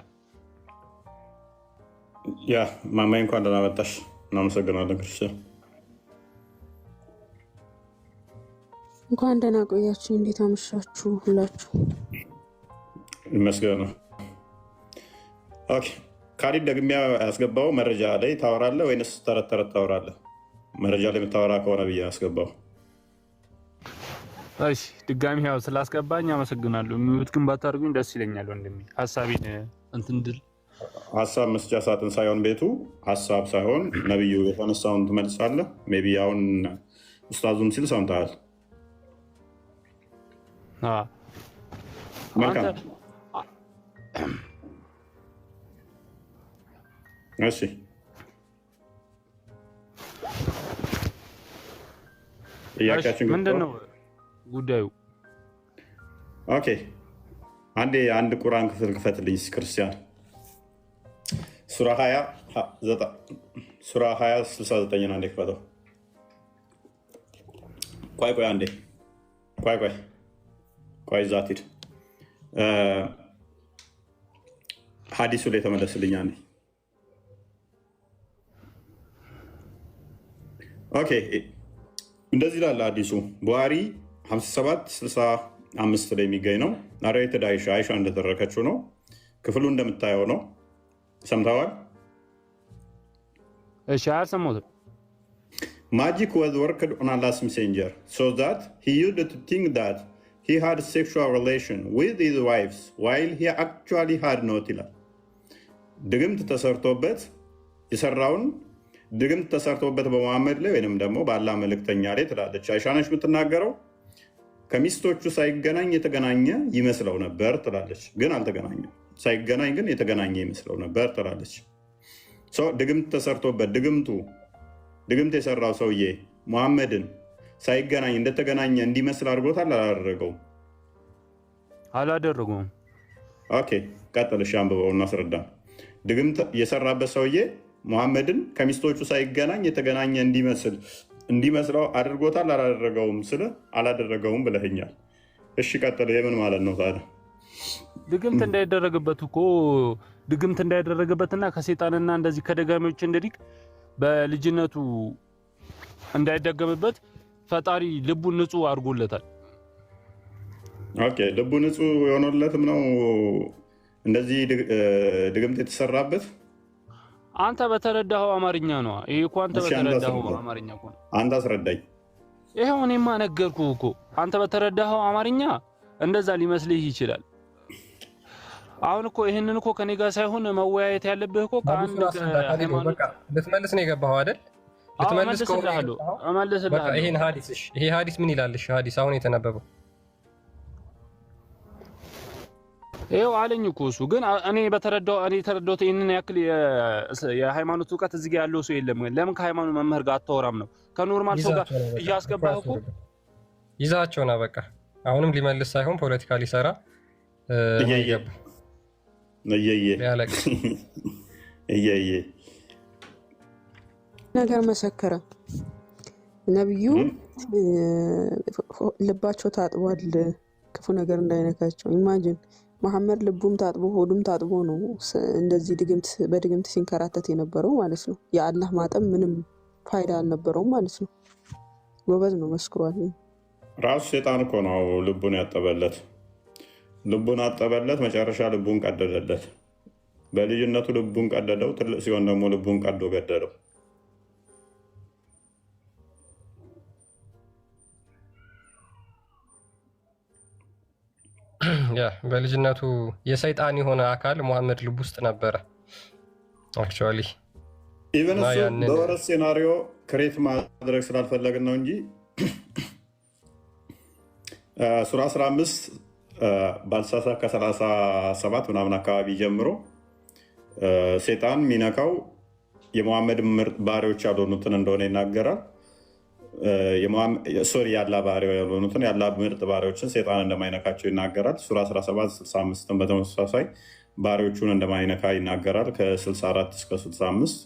ያ ማማይ እንኳን ደህና መጣሽ። እናመሰግናለን ክርስቲያን። እንኳን ደህና ቆያችሁ። እንዴት አመሻችሁ ሁላችሁ? ይመስገን። ኦኬ ካሊድ ደግሚያ ያስገባው መረጃ ላይ ታወራለህ ወይንስ ተረት ተረት ታወራለህ? መረጃ ላይ የምታወራ ከሆነ ብዬ ያስገባው። እሺ ድጋሚ ያው ስላስገባኝ አመሰግናለሁ። ሚውት ግን ባታርጉኝ ደስ ይለኛል ወንድሜ። ሐሳቤን እንትን ድል ሀሳብ መስጫ ሳጥን ሳይሆን ቤቱ ሀሳብ ሳይሆን ነብዩ የተነሳውን ትመልሳለህ። ሜይ ቢ አሁን ኡስታዙም ሲል ሰምተሃል። መልካም እሺ ምንድን ነው ጉዳዩ? ኦኬ አንድ ቁርአን ክፍል ክፈትልኝ ክርስቲያን። ሱራ 20:69 አንዴ ክፈተው። ቆይ አንዴ ቆይ ዛት ሂድ። ሀዲሱ ላይ ተመለስልኝ አንዴ። ኦኬ እንደዚህ ላለ ሀዲሱ ቡሃሪ 57:65 ላይ የሚገኝ ነው። ናሬትድ አይሻ እንደተረከችው ነው። ክፍሉ እንደምታየው ነው። ሰምተዋል? እሺ አልሰማሁትም። Magic was worked on Allah's messenger so that he used to think that he had sexual relation with his wives while he actually had not ይላል። ድግምት ተሰርቶበት የሰራውን ድግምት ተሰርቶበት በመሐመድ ላይ ወይንም ደግሞ በአላህ መልእክተኛ ላይ ትላለች አይሻ ነች የምትናገረው። ከሚስቶቹ ሳይገናኝ የተገናኘ ይመስለው ነበር ትላለች፣ ግን አልተገናኘም። ሳይገናኝ ግን የተገናኘ ይመስለው ነበር ትላለች። ድግምት ተሰርቶበት ድግምት የሰራው ሰውዬ መሐመድን ሳይገናኝ እንደተገናኘ እንዲመስል አድርጎታል። አላደረገውም። ኦኬ ቀጥልሽ፣ አንብበው እናስረዳ። ድግምት የሰራበት ሰውዬ መሐመድን ከሚስቶቹ ሳይገናኝ የተገናኘ እንዲመስለው አድርጎታል። አላደረገውም ስለ አላደረገውም ብለኸኛል። እሺ ቀጥል። የምን ማለት ነው ታዲያ? ድግምት እንዳይደረግበት እኮ ድግምት እንዳይደረግበትና ከሴጣንና እንደዚህ ከደጋሚዎች እንዲርቅ በልጅነቱ እንዳይደገምበት ፈጣሪ ልቡን ንጹህ አድርጎለታል። ኦኬ ልቡ ንጹህ የሆነለትም ነው እንደዚህ ድግምት የተሰራበት። አንተ በተረዳኸው አማርኛ ነው። ይሄ እኮ አንተ በተረዳኸው አማርኛ እኮ ነው። አንተ አስረዳኝ። ይሄው እኔማ ነገርኩህ እኮ አንተ በተረዳኸው አማርኛ እንደዛ ሊመስልህ ይችላል። አሁን እኮ ይሄንን እኮ ከኔ ጋር ሳይሆን መወያየት ያለብህ እኮ ከአንድ ልትመልስ ነው የገባኸው አይደል? ልትመልስ እመልስልሃለሁ። ይሄን ሀዲስ ይሄ ሀዲስ ምን ይላል? እሺ ሀዲስ አሁን የተነበበው ይሄው አለኝ እኮ እሱ። ግን እኔ የተረዳሁት ይሄንን ያክል የሃይማኖት እውቀት እዚህ ጋር ያለው ሰው የለም። ለምን ከሃይማኖት መምህር ጋር አታወራም ነው? ከኖርማል ሰው ጋር እያስገባህ እኮ ይዛቸው ነው በቃ። አሁንም ሊመልስ ሳይሆን ፖለቲካ ሊሰራ ነገር መሰከረ። ነብዩ ልባቸው ታጥቧል ክፉ ነገር እንዳይነካቸው። ኢማጂን መሐመድ ልቡም ታጥቦ ሆዱም ታጥቦ ነው እንደዚህ በድግምት ሲንከራተት የነበረው ማለት ነው። የአላህ ማጠብ ምንም ፋይዳ አልነበረውም ማለት ነው። ጎበዝ ነው፣ መስክሯል። ራሱ ሴጣን እኮ ነው ልቡን ያጠበለት። ልቡን አጠበለት፣ መጨረሻ ልቡን ቀደደለት። በልጅነቱ ልቡን ቀደደው፣ ትልቅ ሲሆን ደግሞ ልቡን ቀዶ ገደለው። በልጅነቱ የሰይጣን የሆነ አካል መሐመድ ልብ ውስጥ ነበረ። አክቹዋሊ ኢቨን እሱ በወረስ ሴናሪዮ ክሬት ማድረግ ስላልፈለግን ነው እንጂ ሱራ 15 ባልሳሳ ከ37 ምናምን አካባቢ ጀምሮ ሴጣን ሚነካው የመሐመድ ምርጥ ባሪያዎች ያልሆኑትን እንደሆነ ይናገራል። ሶሪ ያላ ባሪያ ያልሆኑትን ያላ ምርጥ ባሪያዎችን ሴጣን እንደማይነካቸው ይናገራል። ሱራ 17:65 በተመሳሳይ ባሪያዎቹን እንደማይነካ ይናገራል ከ64 እስከ 65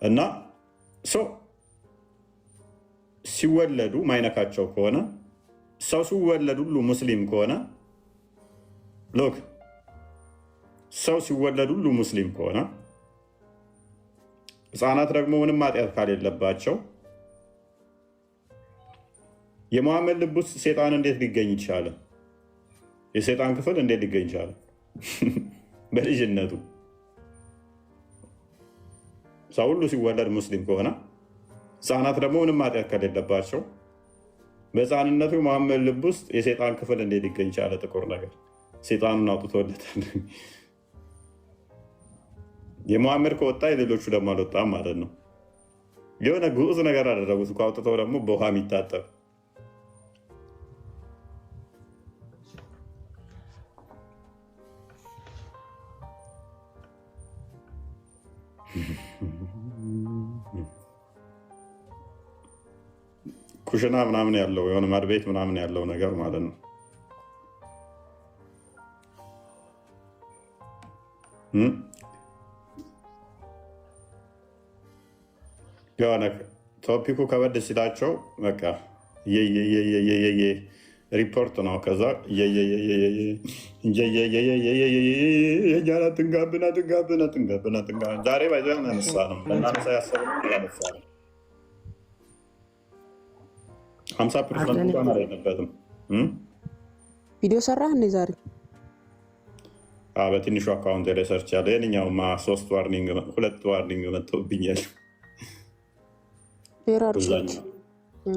እና ሲወለዱ ማይነካቸው ከሆነ ሰው ሲወለድ ሁሉ ሙስሊም ከሆነ ሎክ ሰው ሲወለድ ሁሉ ሙስሊም ከሆነ ህፃናት ደግሞ ምንም ኃጢአት ካሌለባቸው የሙሐመድ ልብ ውስጥ ሴጣን እንዴት ሊገኝ ይቻለ? የሴጣን ክፍል እንዴት ሊገኝ ይቻለ? በልጅነቱ ሰው ሁሉ ሲወለድ ሙስሊም ከሆነ ህፃናት ደግሞ ምንም ኃጢአት ከሌለባቸው በህፃንነቱ ሙሐመድ ልብ ውስጥ የሴጣን ክፍል እንዴት ሊገኝ ይቻለ? ጥቁር ነገር ሴጣኑን አውጥቶለታል። የሙሐመድ ከወጣ የሌሎቹ ደግሞ አልወጣም ማለት ነው። የሆነ ግዑዝ ነገር አደረጉት እኮ አውጥተው ደግሞ በውሃ የሚታጠብ ኩሽና ምናምን ያለው የሆነ ማድቤት ምናምን ያለው ነገር ማለት ነው። የሆነ ቶፒኩ ከበድ ሲላቸው በቃ ሪፖርት ነው። ከዛ ትንጋብና ዛሬ ባይዘን ነሳ ነው ለናነሳ ያሰብ ያነሳ ነው 50% እንኳን አልነበረም። ቪዲዮ ሰራህ እንዴ ዛሬ? በትንሹ አካውንት ላይ ሰርች ያለ የኛውማ 2 ዋርኒንግ መጥቶብኛል።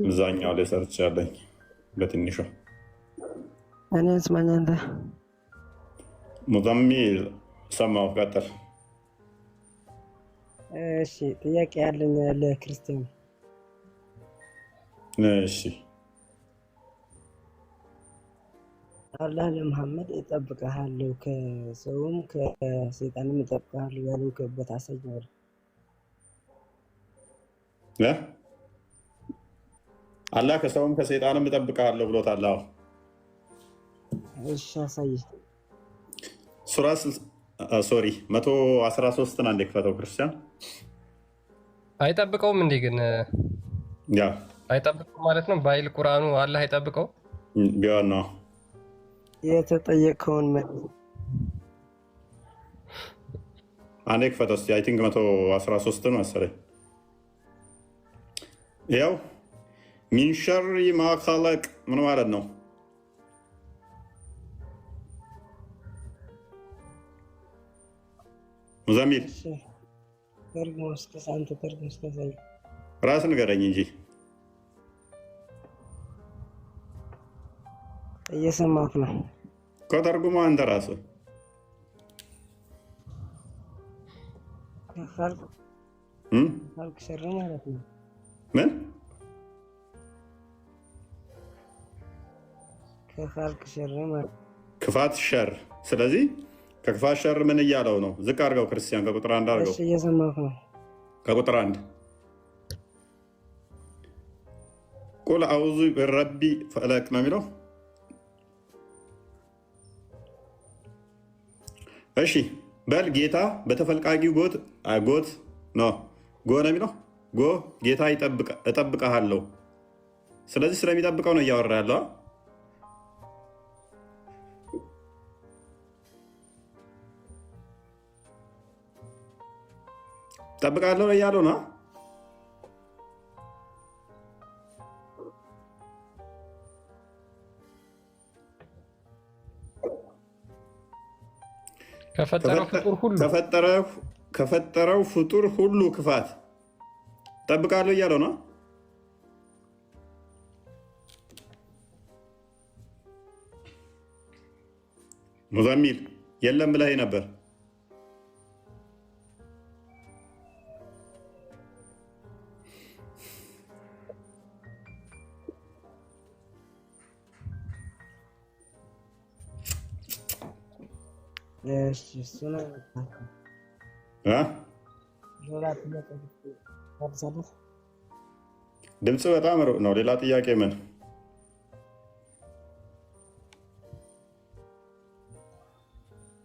እዛኛው ላይ ሰርች ያለኝ በትንሹ እኔስ ማንንተ ሙዘሚል ሰማው ቀጥል። እሺ ጥያቄ ያለኝ ለክርስቲያን። እሺ አላህ ለመሐመድ እጠብቅሃለሁ ከሰውም ከሰይጣንም እጠብቅሃለሁ ያለበት አሳየዋል። አላህ ከሰውም ከሰይጣንም እጠብቅሃለሁ ብሎታል። እሺ አሳይ። ሱራ 113 አንዴ ክፈተው ክርስቲያን። አይጠብቀውም እንዴ ግን? ያ አይጠብቀው ማለት ነው ባይል ቁርአኑ አላህ አይጠብቀው ቢሆን ነው የተጠየቀውን መልስ አንዴ ክፈተው እስኪ። አይ ቲንክ 113 ነው መሰለኝ። ያው ሚን ሸሪ ማ ኸለቅ ምን ማለት ነው? ሙዘሚል ራስ ንገረኝ እንጂ እየሰማሁህ ነው እኮ። ተርጉሞ አንተ ራስህ ኸልቅ ሸር ማለት ነው። ምን ከኸልቅ ሸር ማለት ክፋት ሸር። ስለዚህ ከክፋት ሸር ምን እያለው ነው? ዝቅ አድርገው ክርስቲያን፣ ከቁጥር 1 አድርገው። እየሰማሁህ ነው። ከቁጥር 1 ቁል አዑዙ ቢረቢ ፈለቅ ነው የሚለው። እሺ በል ጌታ በተፈልቃጊው ጎት ነው ጎ ነው የሚለው። ጎ ጌታ እጠብቅሃለሁ። ስለዚህ ስለሚጠብቀው ነው እያወራ ያለው። ጠብቃለሁ እያለው ነው። ከፈጠረው ፍጡር ሁሉ ክፋት ጠብቃለሁ እያለው ነው። ሙዘሚል የለም ብለህ ነበር። ድምፅ በጣም ሩቅ ነው። ሌላ ጥያቄ ምን?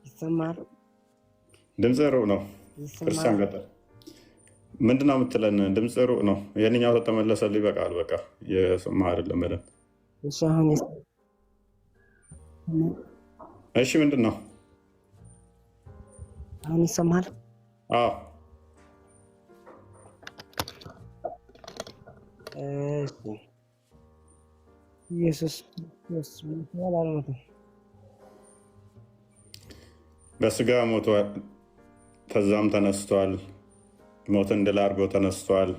ይሰማል? ድምፅ ሩቅ ነው። ክርስቲያን ቀጠል ምንድን ነው የምትለን? ድምፅ ሩቅ ነው። የእኛው ተመለሰልህ። ይበቃል። በቃ የሰማህ አይደለም በደንብ። እሺ ምንድን ነው? አሁን ይሰማል? አዎ። ኢየሱስ ክርስቶስ ሞቷል አልሞተም? በስጋ ሞቷል፣ ከዛም ተነስቷል። ሞትን ድል አድርጎ ተነስቷል።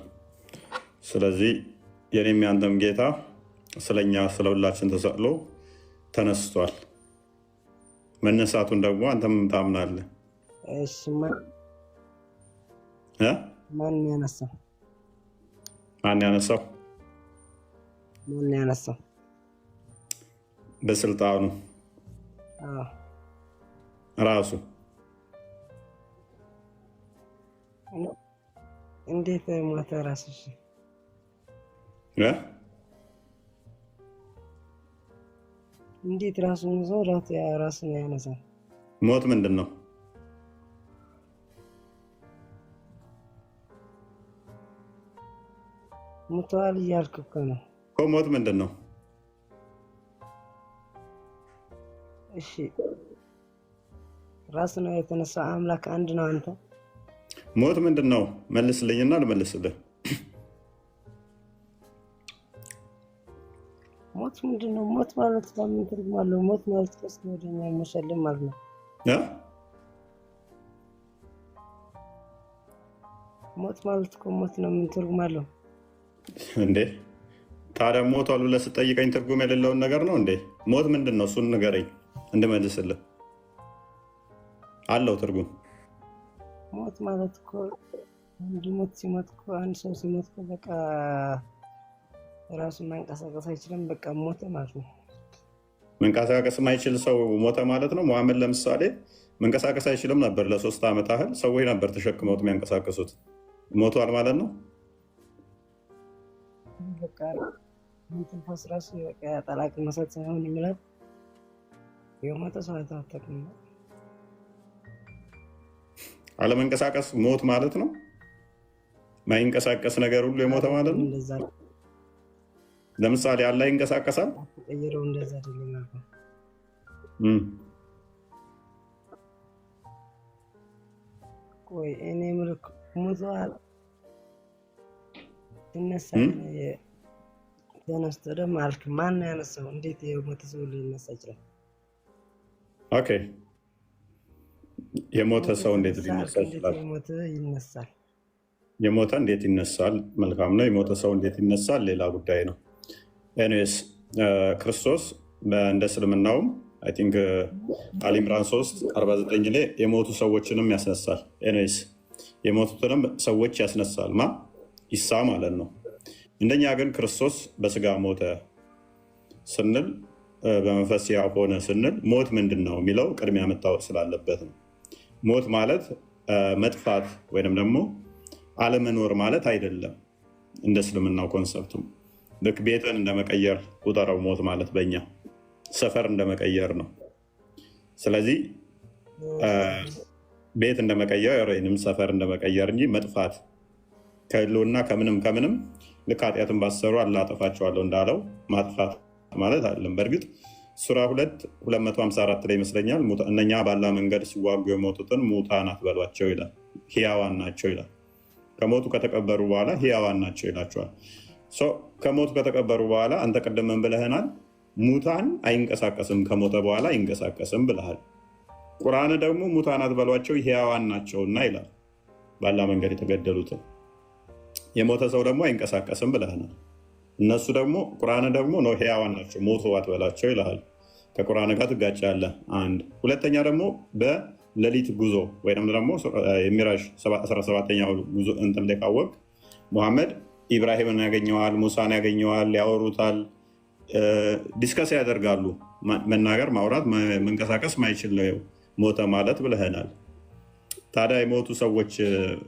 ስለዚህ የኔም ያንተም ጌታ ስለኛ ስለ ሁላችን ተሰቅሎ ተነስቷል። መነሳቱን ደግሞ አንተም ታምናለህ። እሺ ማን ያነሳው? ማን ያነሳው? ማን ያነሳው? በስልጣኑ ራሱ። እንዴት ሞተ? ራስሽ እንዴት ራሱን ይዞ ራሱን ያነሳል? ሞት ምንድን ነው? ሙተዋል እያልክ እኮ ነው። ሞት ምንድን ነው? እሺ ራሱ ነው የተነሳ አምላክ አንድ ነው። አንተ ሞት ምንድን ነው? መልስልኝና ልመልስልህ። ሞት ምንድን ነው? ሞት ማለት ለምን ትርጉም አለው? ሞት ማለት ከስተ ወደኛ መሸለም ማለት ነው። ሞት ማለት እኮ ሞት ነው። ምን ትርጉም አለው እንዴ? ታዲያ ሞቷል ብለህ ስጠይቀኝ ትርጉም የሌለውን ነገር ነው እንዴ? ሞት ምንድን ነው? እሱን ንገረኝ እንድመልስልህ። አለው ትርጉም። ሞት ማለት እኮ አንድ ሞት ሲሞት እኮ አንድ ሰው ሲሞት እኮ በቃ ራሱን መንቀሳቀስ አይችልም። በቃ ሞተ ማለት ነው። መንቀሳቀስ ማይችል ሰው ሞተ ማለት ነው። መሐመድ ለምሳሌ መንቀሳቀስ አይችልም ነበር። ለ3 ዓመት ያህል ሰዎች ነበር ተሸክመውት የሚያንቀሳቀሱት። ሞቷል ማለት ነው። በቃ ትንፋስ ራሱ በቃ ጠላቅ መሳት ሳይሆን ይምላል። የሞተ ሰው አይታወቅም። አለመንቀሳቀስ ሞት ማለት ነው። ማይንቀሳቀስ ነገር ሁሉ የሞተ ማለት ነው። ለምሳሌ አላህ ይንቀሳቀሳል። ተቀየረው እንደዛ አይደለም ማለት ቆይ እኔ ምልክ ሞቷል ተነሳ ተነስቶ ደግሞ አልክ። ማን ያነሳው? እንዴት የሞተ ሰው ሊነሳ ይችላል? ኦኬ የሞተ ሰው እንዴት ሊነሳ ይችላል? የሞተ ይነሳል። የሞተ እንዴት ይነሳል? መልካም ነው። የሞተ ሰው እንዴት ይነሳል ሌላ ጉዳይ ነው። ኤኒዌይስ ክርስቶስ እንደ እስልምናውም አይ ቲንክ አሊ ኢምራን 3:49 ላይ የሞቱ ሰዎችንም ያስነሳል። ኤኒዌይስ የሞቱትንም ሰዎች ያስነሳል። ኢሳ ማለት ነው። እንደኛ ግን ክርስቶስ በስጋ ሞተ ስንል በመንፈስ ሕያው ሆነ ስንል ሞት ምንድን ነው የሚለው ቅድሚያ መታወቅ ስላለበት ነው። ሞት ማለት መጥፋት ወይንም ደግሞ አለመኖር ማለት አይደለም። እንደ እስልምናው ኮንሰፕቱ ልክ ቤትን እንደመቀየር ቁጠረው። ሞት ማለት በእኛ ሰፈር እንደመቀየር ነው። ስለዚህ ቤት እንደመቀየር ወይም ሰፈር እንደመቀየር እንጂ መጥፋት ከህልውና ከምንም ልክ ኃጢአትን ባሰሩ አላጠፋቸዋለሁ እንዳለው ማጥፋት ማለት አይደለም። በእርግጥ ሱራ 2:254 ላይ ይመስለኛል እነኛ ባላ መንገድ ሲዋጉ የሞቱትን ሙታን አትበሏቸው ይላል። ሕያዋን ናቸው ይላል። ከሞቱ ከተቀበሩ በኋላ ሕያዋን ናቸው ይላቸዋል። ከሞቱ ከተቀበሩ በኋላ አንተ ቅድም ምን ብለህናል? ሙታን አይንቀሳቀስም፣ ከሞተ በኋላ አይንቀሳቀስም ብለሃል። ቁርአን ደግሞ ሙታን አትበሏቸው ሕያዋን ናቸውና ይላል። ባላ መንገድ የተገደሉትን የሞተ ሰው ደግሞ አይንቀሳቀስም ብለህናል። እነሱ ደግሞ ቁርአን ደግሞ ነው ሕያዋን ናቸው ሞቱ አትበላቸው ይልሃል። ከቁርአን ጋር ትጋጫለህ። አንድ ሁለተኛ ደግሞ በሌሊት ጉዞ ወይም ደግሞ የሚራዥ 17ኛው ጉዞ እንትን ላይ ካወቅ ሙሐመድ ኢብራሂምን ያገኘዋል፣ ሙሳን ያገኘዋል፣ ያወሩታል፣ ዲስከስ ያደርጋሉ። መናገር፣ ማውራት፣ መንቀሳቀስ ማይችል ሞተ ማለት ብለህናል። ታዲያ የሞቱ ሰዎች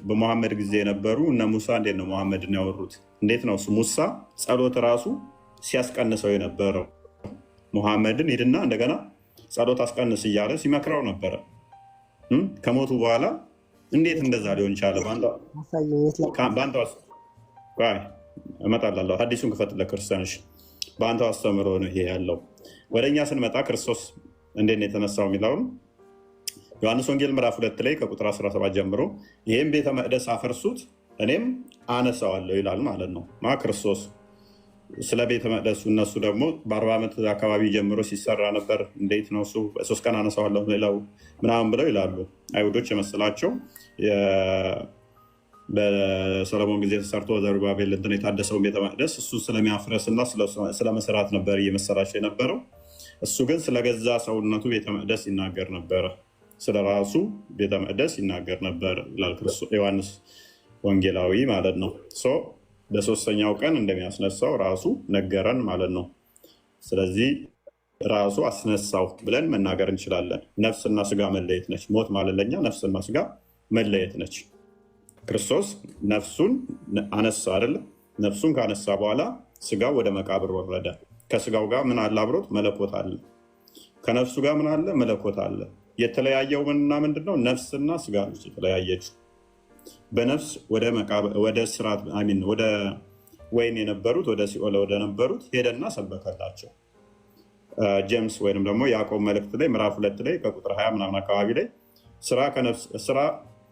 በሙሐመድ ጊዜ የነበሩ እነ ሙሳ እንዴት ነው ሙሐመድን ያወሩት? እንዴት ነው ሙሳ ጸሎት ራሱ ሲያስቀንሰው የነበረው? ሙሐመድን ሂድና እንደገና ጸሎት አስቀንስ እያለ ሲመክረው ነበረ። ከሞቱ በኋላ እንዴት እንደዛ ሊሆን ቻለ? እመጣላለሁ። ሐዲሱን ክፈትለት ክርስቲያኖች። በአንተው አስተምሮ ነው ይሄ ያለው። ወደኛ ስንመጣ ክርስቶስ እንዴት ነው የተነሳው የሚለውን ዮሐንስ ወንጌል ምዕራፍ 2 ላይ ከቁጥር 17 ጀምሮ ይህም ቤተ መቅደስ አፈርሱት እኔም አነሳዋለሁ ይላል ማለት ነው። ክርስቶስ ስለ ቤተ መቅደሱ እነሱ ደግሞ በ40 ዓመት አካባቢ ጀምሮ ሲሰራ ነበር። እንዴት ነው እሱ በ3 ቀን አነሳዋለሁ ሌላው ምናምን ብለው ይላሉ አይሁዶች የመሰላቸው። በሰለሞን ጊዜ ተሰርቶ ዘሩባቤል እንትን የታደሰው ቤተ መቅደስ እሱ ስለሚያፍረስ እና ስለመስራት ነበር እየመሰላቸው የነበረው። እሱ ግን ስለገዛ ሰውነቱ ቤተ መቅደስ ይናገር ነበረ፣ ስለ ራሱ ቤተ መቅደስ ይናገር ነበር ይላል ዮሐንስ ወንጌላዊ ማለት ነው። በ3ኛው ቀን እንደሚያስነሳው ራሱ ነገረን ማለት ነው። ስለዚህ ራሱ አስነሳው ብለን መናገር እንችላለን። ነፍስና ስጋ መለየት ነች። ሞት ማለት ለኛ ነፍስና ስጋ መለየት ነች። ክርስቶስ ነፍሱን አነሳ አይደለ? ነፍሱን ካነሳ በኋላ ስጋው ወደ መቃብር ወረደ። ከስጋው ጋር ምን አለ? አብሮት መለኮት አለ። ከነፍሱ ጋር ምን አለ? መለኮት አለ። የተለያየው ምንና ምንድነው? ነፍስና ስጋ ነች የተለያየችው። በነፍስ ወደ ስርዓት ወደ ወይን የነበሩት ወደ ሲኦል ወደ ነበሩት ሄደና ሰበከላቸው። ጄምስ ወይም ደግሞ ያዕቆብ መልእክት ላይ ምዕራፍ 2 ላይ ከቁጥር 20 ምናምን አካባቢ ላይ ስራ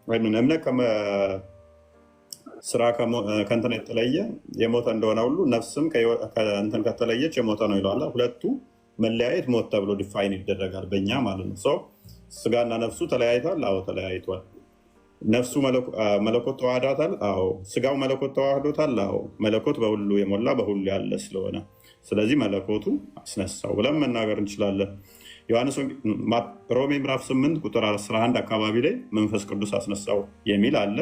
ወይም እምነት ስራ ከእንትን የተለየ የሞተ እንደሆነ ሁሉ ነፍስም ከእንትን ከተለየች የሞተ ነው ይለዋል። ሁለቱ መለያየት ሞት ተብሎ ዲፋይን ይደረጋል በእኛ ማለት ነው። ሰው ስጋና ነፍሱ ተለያይቷል። አዎ ተለያይቷል። ነፍሱ መለኮት ተዋህዷታል። አዎ ስጋው መለኮት ተዋህዶታል። አዎ መለኮት በሁሉ የሞላ በሁሉ ያለ ስለሆነ ስለዚህ መለኮቱ አስነሳው ብለን መናገር እንችላለን። ሮሜ ምዕራፍ 8 ቁጥር 11 አካባቢ ላይ መንፈስ ቅዱስ አስነሳው የሚል አለ።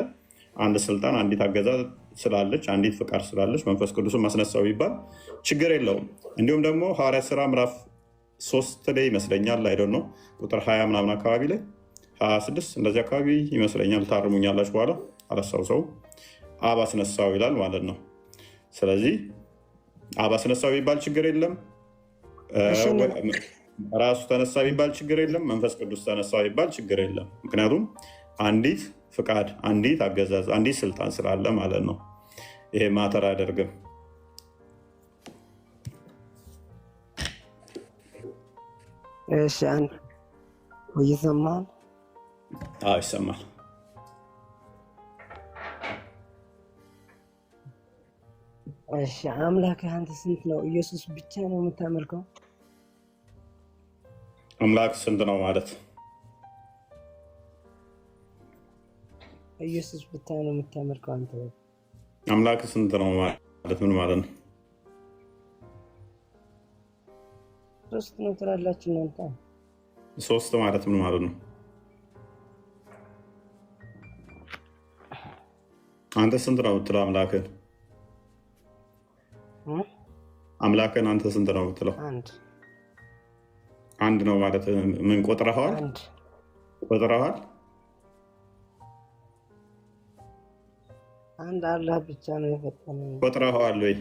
አንድ ስልጣን፣ አንዲት አገዛዝ ስላለች፣ አንዲት ፍቃድ ስላለች መንፈስ ቅዱስን ማስነሳው ይባል ችግር የለውም። እንዲሁም ደግሞ ሐዋርያት ሥራ ምዕራፍ 3 ላይ ይመስለኛል አይደል ነው ቁጥር 20 ምናምን አካባቢ ላይ 26 እንደዚህ አካባቢ ይመስለኛል፣ ታርሙኛላችሁ በኋላ አላስታውሰውም። አብ አስነሳው ይላል ማለት ነው። ስለዚህ አብ አስነሳው ይባል ችግር የለም። ራሱ ተነሳ ቢባል ችግር የለም። መንፈስ ቅዱስ ተነሳ ቢባል ችግር የለም። ምክንያቱም አንዲት ፍቃድ፣ አንዲት አገዛዝ፣ አንዲት ስልጣን ስላለ ማለት ነው። ይሄ ማተር አያደርግም። እሺ አንድ ይሰማል? አዎ ይሰማል። እሺ አምላክህ አንተ ስንት ነው? ኢየሱስ ብቻ ነው የምታመልከው? አምላክ ስንት ነው ማለት? ኢየሱስ ብቻ ነው የምታመልከው አንተ? አምላክ ስንት ነው ማለት ምን ማለት ነው? ሶስት ነው ትላላችሁ እናንተ። ሶስት ማለት ምን ማለት ነው? አንተ ስንት ነው የምትለው አምላክን? አምላክን አንተ ስንት ነው የምትለው? አንድ ነው ማለት ምን ቆጥረኸዋል? ቆጥረኸዋል? አንድ አላህ ብቻ ነው የፈጠረው። ቆጥረኸዋል ወይ?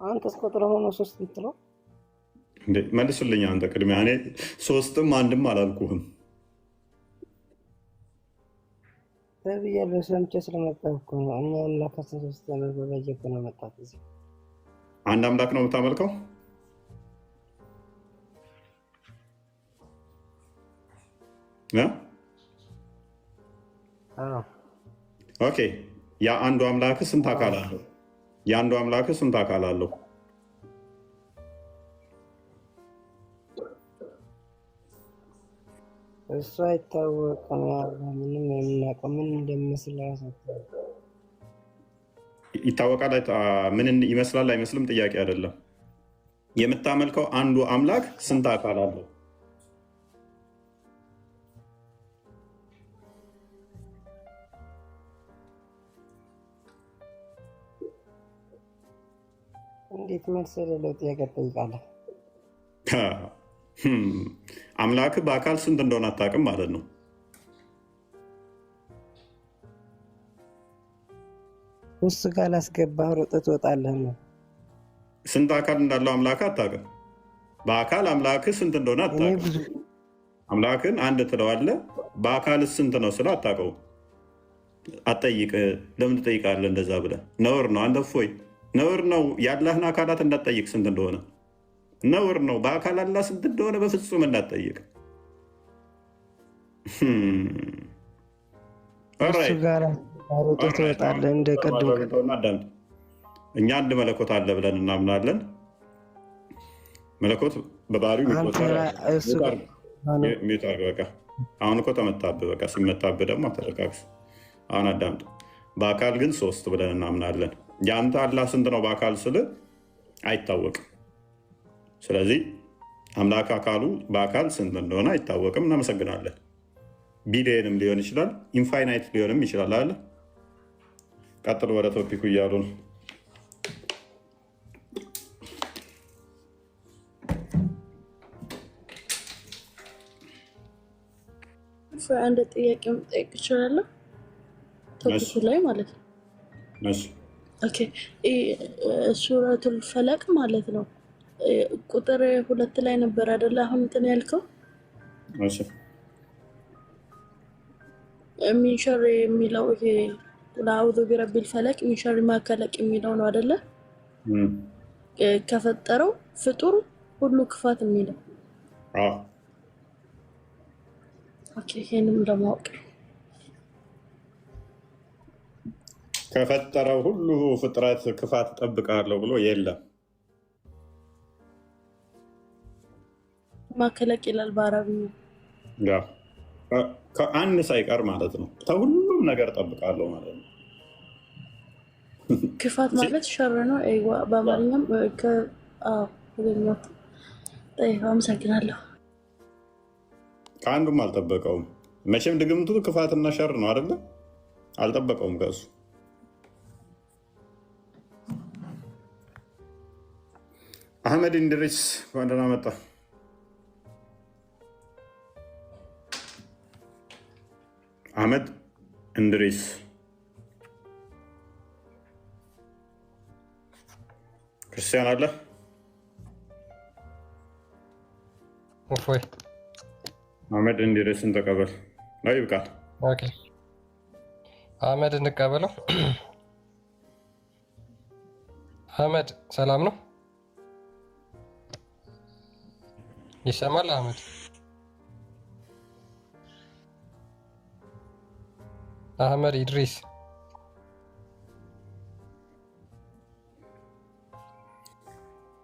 አንተስ ቆጥረኸው ነው ሶስት የምትለው? መልሱልኝ አንተ ቅድሚያ። እኔ ሶስትም አንድም አላልኩህም ተብያለሁ። ሰምቼ ስለመጣሁ እኮ ነው። እኛ አምላካችን ሶስት ነው በለየ እኮ ነው መጣት። እዚህ አንድ አምላክ ነው የምታመልከው? ኦኬ። የአንዱ አምላክ ስንት አካል አለው? የአንዱ አምላክ ስንት አካል አለው? እሱ አይታወቅም። ምንም የምናውቀው ምን እንደሚመስል ራሳቸው ይታወቃል። ምን ይመስላል አይመስልም ጥያቄ አይደለም። የምታመልከው አንዱ አምላክ ስንት አካል አለው? እንዴት መልስ የሌለው ጥያቄ ትጠይቃለህ? አምላክ በአካል ስንት እንደሆነ አታውቅም ማለት ነው። ውስጥ ካላስገባህ ሮጠህ ትወጣለህ ነው። ስንት አካል እንዳለው አምላክ አታውቅም። በአካል አምላክ ስንት እንደሆነ አታውቅም። አምላክን አንድ ትለዋለህ። በአካል ስንት ነው ስለ አታውቀውም። አትጠይቅ። ለምን ትጠይቃለህ እንደዛ ብለህ? ነውር ነው። አንተ እፎይ ነውር ነው። ያለህን አካላት እንዳትጠይቅ ስንት እንደሆነ ነውር ነው። በአካል አላህ ስንት እንደሆነ በፍጹም እንዳትጠይቅ። ሮጦ ትወጣለህ እንደ ቅድም። እኛ አንድ መለኮት አለ ብለን እናምናለን። መለኮት በባህሪው በቃ አሁን እኮ ተመታብህ። በቃ ሲመታብህ ደግሞ አተረጋግስ። አሁን አዳምጥ። በአካል ግን 3 ብለን እናምናለን። የአንተ አላህ ስንት ነው በአካል ስል አይታወቅም። ስለዚህ አምላክ አካሉ በአካል ስንት እንደሆነ አይታወቅም። እናመሰግናለን። ቢሊየንም ሊሆን ይችላል፣ ኢንፋይናይት ሊሆንም ይችላል አለ። ቀጥሎ ወደ ቶፒኩ እያሉ ነው። አንድ ጥያቄ መጠየቅ እችላለሁ? ቶፒኩ ላይ ማለት ነው። ኦኬ ሱረቱል ፈለቅ ማለት ነው ቁጥር 2 ላይ ነበር አይደለ? አሁን እንትን ያልከው ሚን ሸር የሚለው ይሄ ቁል አዑዙ ቢረቢል ፈለቅ ሚን ሸር ማ ከለቅ የሚለው ነው አይደለ? ከፈጠረው ፍጡር ሁሉ ክፋት የሚለው ኦኬ። ይሄንም ለማወቅ ከፈጠረው ሁሉ ፍጥረት ክፋት እጠብቃለሁ ብሎ የለም። ማከለቅ ይላል በአረብኛ። ከአንድ ሳይቀር ማለት ነው። ከሁሉም ነገር እጠብቃለሁ ማለት ነው። ክፋት ማለት ሸር ነው። አይዋ በአማርኛም አመሰግናለሁ። ከአንዱም አልጠበቀውም። መቼም ድግምቱ ክፋትና ሸር ነው አይደለ? አልጠበቀውም ከእሱ። አህመድ እንድሪስ እንኳን ደህና መጣ። አህመድ እንድሪስ ክርስቲያን አለ? እፎይ አህመድ እንድሪስን ተቀበል ነው ይብቃል። ኦኬ አህመድ እንቀበለው። አህመድ ሰላም ነው? ይሰማል? አህመድ አህመድ ኢድሪስ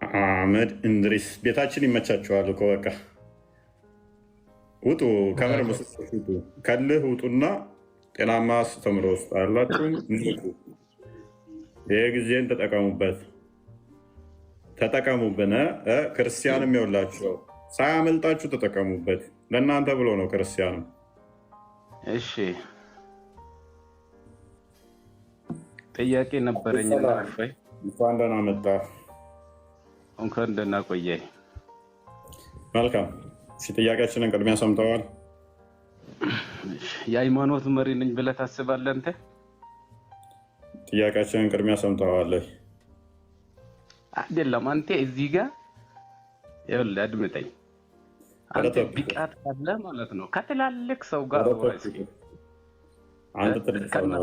አህመድ እንድሪስ ቤታችን ይመቻቸዋል እኮ በቃ ውጡ፣ ከምር ምስስት ውጡ፣ ከልህ ውጡና ጤናማ አስተምሮ ውስጥ አላችሁም ንቁ። ይህ ጊዜን ተጠቀሙበት፣ ተጠቀሙብን። ክርስቲያንም የውላቸው ሳያመልጣችሁ ተጠቀሙበት። ለእናንተ ብሎ ነው ክርስቲያንም። እሺ ጥያቄ ነበረኝ። እንኳን ደህና መጣ። እንኳን ደህና ቆየ። መልካም። እሺ ጥያቄያችንን ቅድሚያ ሰምተዋል። የሃይማኖት መሪ ነኝ ብለህ ታስባለህ አንተ? ጥያቄያችንን ቅድሚያ ሰምተዋል አይደለም? አንተ እዚህ ጋር ይኸውልህ አድምጠኝ። አንተ ብቃት ካለ ማለት ነው ከትላልቅ ሰው ጋር አንተ ትልቅ ሰው ነው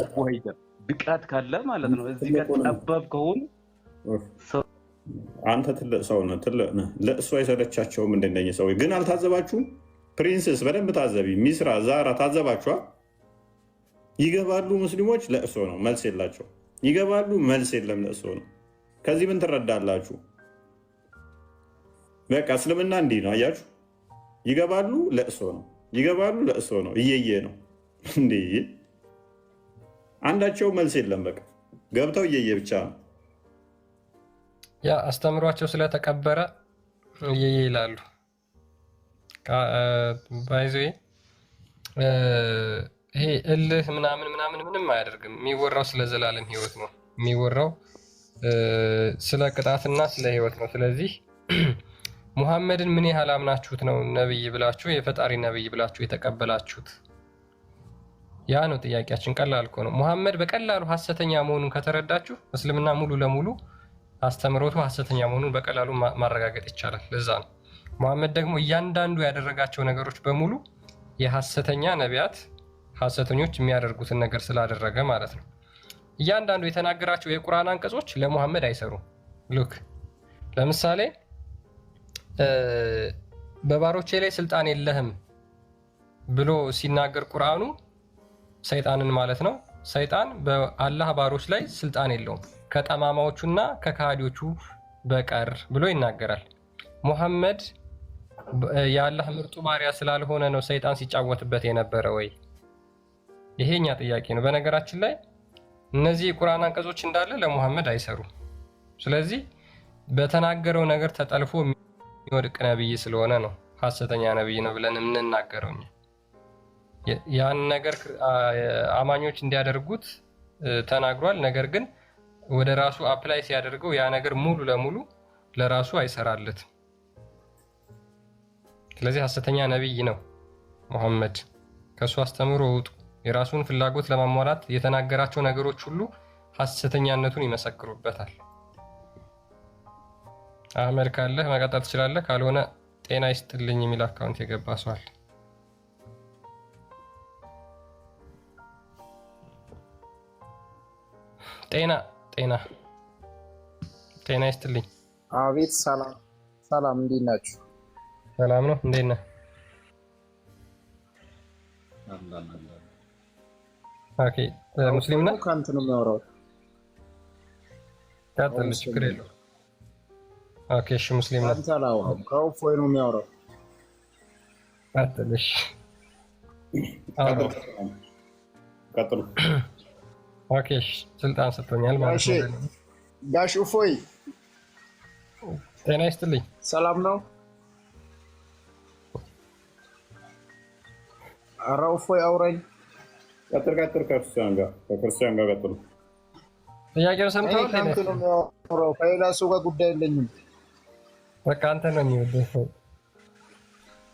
ብቃት ካለ ማለት ነው። እዚህ ጋር ጠባብ ከሆኑ አንተ ትልቅ ሰው ነህ፣ ትልቅ ነህ። ለእሱ አይሰለቻቸውም እንደነኝ ሰው ግን አልታዘባችሁም? ፕሪንስስ በደንብ ታዘቢ፣ ሚስራ ዛራ ታዘባችኋ? ይገባሉ ሙስሊሞች ለእሱ ነው መልስ የላቸው። ይገባሉ መልስ የለም ለእሱ ነው። ከዚህ ምን ትረዳላችሁ? በቃ እስልምና እንዲህ ነው አያችሁ። ይገባሉ ለእሱ ነው፣ ይገባሉ ለእሱ ነው። እየየ ነው እንዴ? አንዳቸው መልስ የለም። በቃ ገብተው እየየ ብቻ ነው። ያ አስተምሯቸው ስለተቀበረ እየየ ይላሉ። ባይዞ ይሄ እልህ ምናምን ምንም አያደርግም። የሚወራው ስለ ዘላለም ህይወት ነው። የሚወራው ስለ ቅጣትና ስለ ህይወት ነው። ስለዚህ ሙሐመድን ምን ያህል አምናችሁት ነው ነብይ ብላችሁ የፈጣሪ ነብይ ብላችሁ የተቀበላችሁት? ያ ነው ጥያቄያችን። ቀላል እኮ ነው። ሙሐመድ በቀላሉ ሐሰተኛ መሆኑን ከተረዳችሁ እስልምና ሙሉ ለሙሉ አስተምሮቱ ሐሰተኛ መሆኑን በቀላሉ ማረጋገጥ ይቻላል። ለዛ ነው ሙሐመድ ደግሞ እያንዳንዱ ያደረጋቸው ነገሮች በሙሉ የሐሰተኛ ነቢያት ሐሰተኞች የሚያደርጉትን ነገር ስላደረገ ማለት ነው። እያንዳንዱ የተናገራቸው የቁርአን አንቀጾች ለሙሐመድ አይሰሩም። ሉክ ለምሳሌ በባሮቼ ላይ ስልጣን የለህም ብሎ ሲናገር ቁርአኑ ሰይጣንን ማለት ነው ሰይጣን በአላህ ባሮች ላይ ስልጣን የለውም ከጠማማዎቹና ከካሃዲዎቹ በቀር ብሎ ይናገራል። ሙሐመድ የአላህ ምርጡ ባሪያ ስላልሆነ ነው ሰይጣን ሲጫወትበት የነበረ ወይ? ይሄኛ ጥያቄ ነው። በነገራችን ላይ እነዚህ የቁርአን አንቀጾች እንዳለ ለሙሐመድ አይሰሩም። ስለዚህ በተናገረው ነገር ተጠልፎ የሚወድቅ ነብይ ስለሆነ ነው ሐሰተኛ ነብይ ነው ብለን የምንናገረው። ያን ነገር አማኞች እንዲያደርጉት ተናግሯል። ነገር ግን ወደ ራሱ አፕላይ ሲያደርገው ያ ነገር ሙሉ ለሙሉ ለራሱ አይሰራለትም። ስለዚህ ሐሰተኛ ነብይ ነው ሙሐመድ። ከሱ አስተምሮ ውጡ። የራሱን ፍላጎት ለማሟላት የተናገራቸው ነገሮች ሁሉ ሐሰተኛነቱን ይመሰክሩበታል። አህመድ ካለህ መቀጠል ትችላለህ። ካልሆነ ጤና ይስጥልኝ የሚል አካውንት የገባ ሰው አለ። ጤና ይስጥልኝ። አቤት። ሰላም እንዴት ናችሁ? ሰላም ነው። እንዴት ነህ? ኦኬ። ሙስሊም ነህ? ከአንተ ነው የሚያወራው። ቀጥል፣ ችግር የለውም። ኦኬ፣ እሺ። ሙስሊም ነህ? ከእፎይ ነው የሚያወራው። ቀጥል፣ እሺ። ቀጥሉ። ኦኬ፣ እሺ። ስልጣን ሰጥቶኛል ማለት ነው። ጋሽ እፎይ ጤና ይስጥልኝ። ሰላም ነው? ኧረ እፎይ አውራኝ። ቀጥል። ከክርስቲያን ጋር ቀጥሉ። ጥያቄውን ሰምተኸው? ከአንተ ነው የሚያወራው። ከሌላ ሰው ጋር ጉዳይ የለኝም። በቃ አንተ ነው የሚወደው።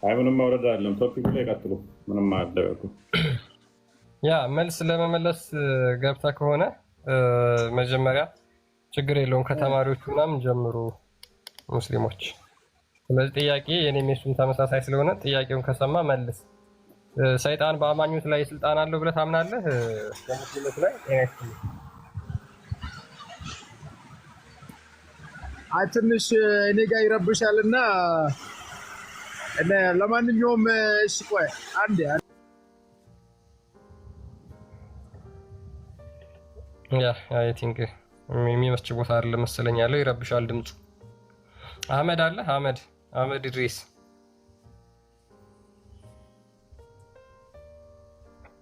አይ ምንም ማውረድ አይደለም። ቶፒክ ላይ ቀጥሉ። ምንም አያደርጉ። ያ መልስ ለመመለስ ገብተህ ከሆነ መጀመሪያ ችግር የለውም ከተማሪዎቹ ምናምን ጀምሩ ሙስሊሞች። ስለዚህ ጥያቄ የኔም የሱም ተመሳሳይ ስለሆነ ጥያቄውን ከሰማ መልስ። ሰይጣን በአማኞች ላይ ስልጣን አለው ብለህ ታምናለህ? በሙስሊሞች ላይ ትንሽ እኔ ጋር ይረብሻልና ለማንኛውም እሺ ቆይ አንዴ አይ ቲንክ የሚመስል ቦታ አይደለም መሰለኝ ያለው። ይረብሻል ድምፁ። አህመድ አለ? አህመድ ኢድሪስ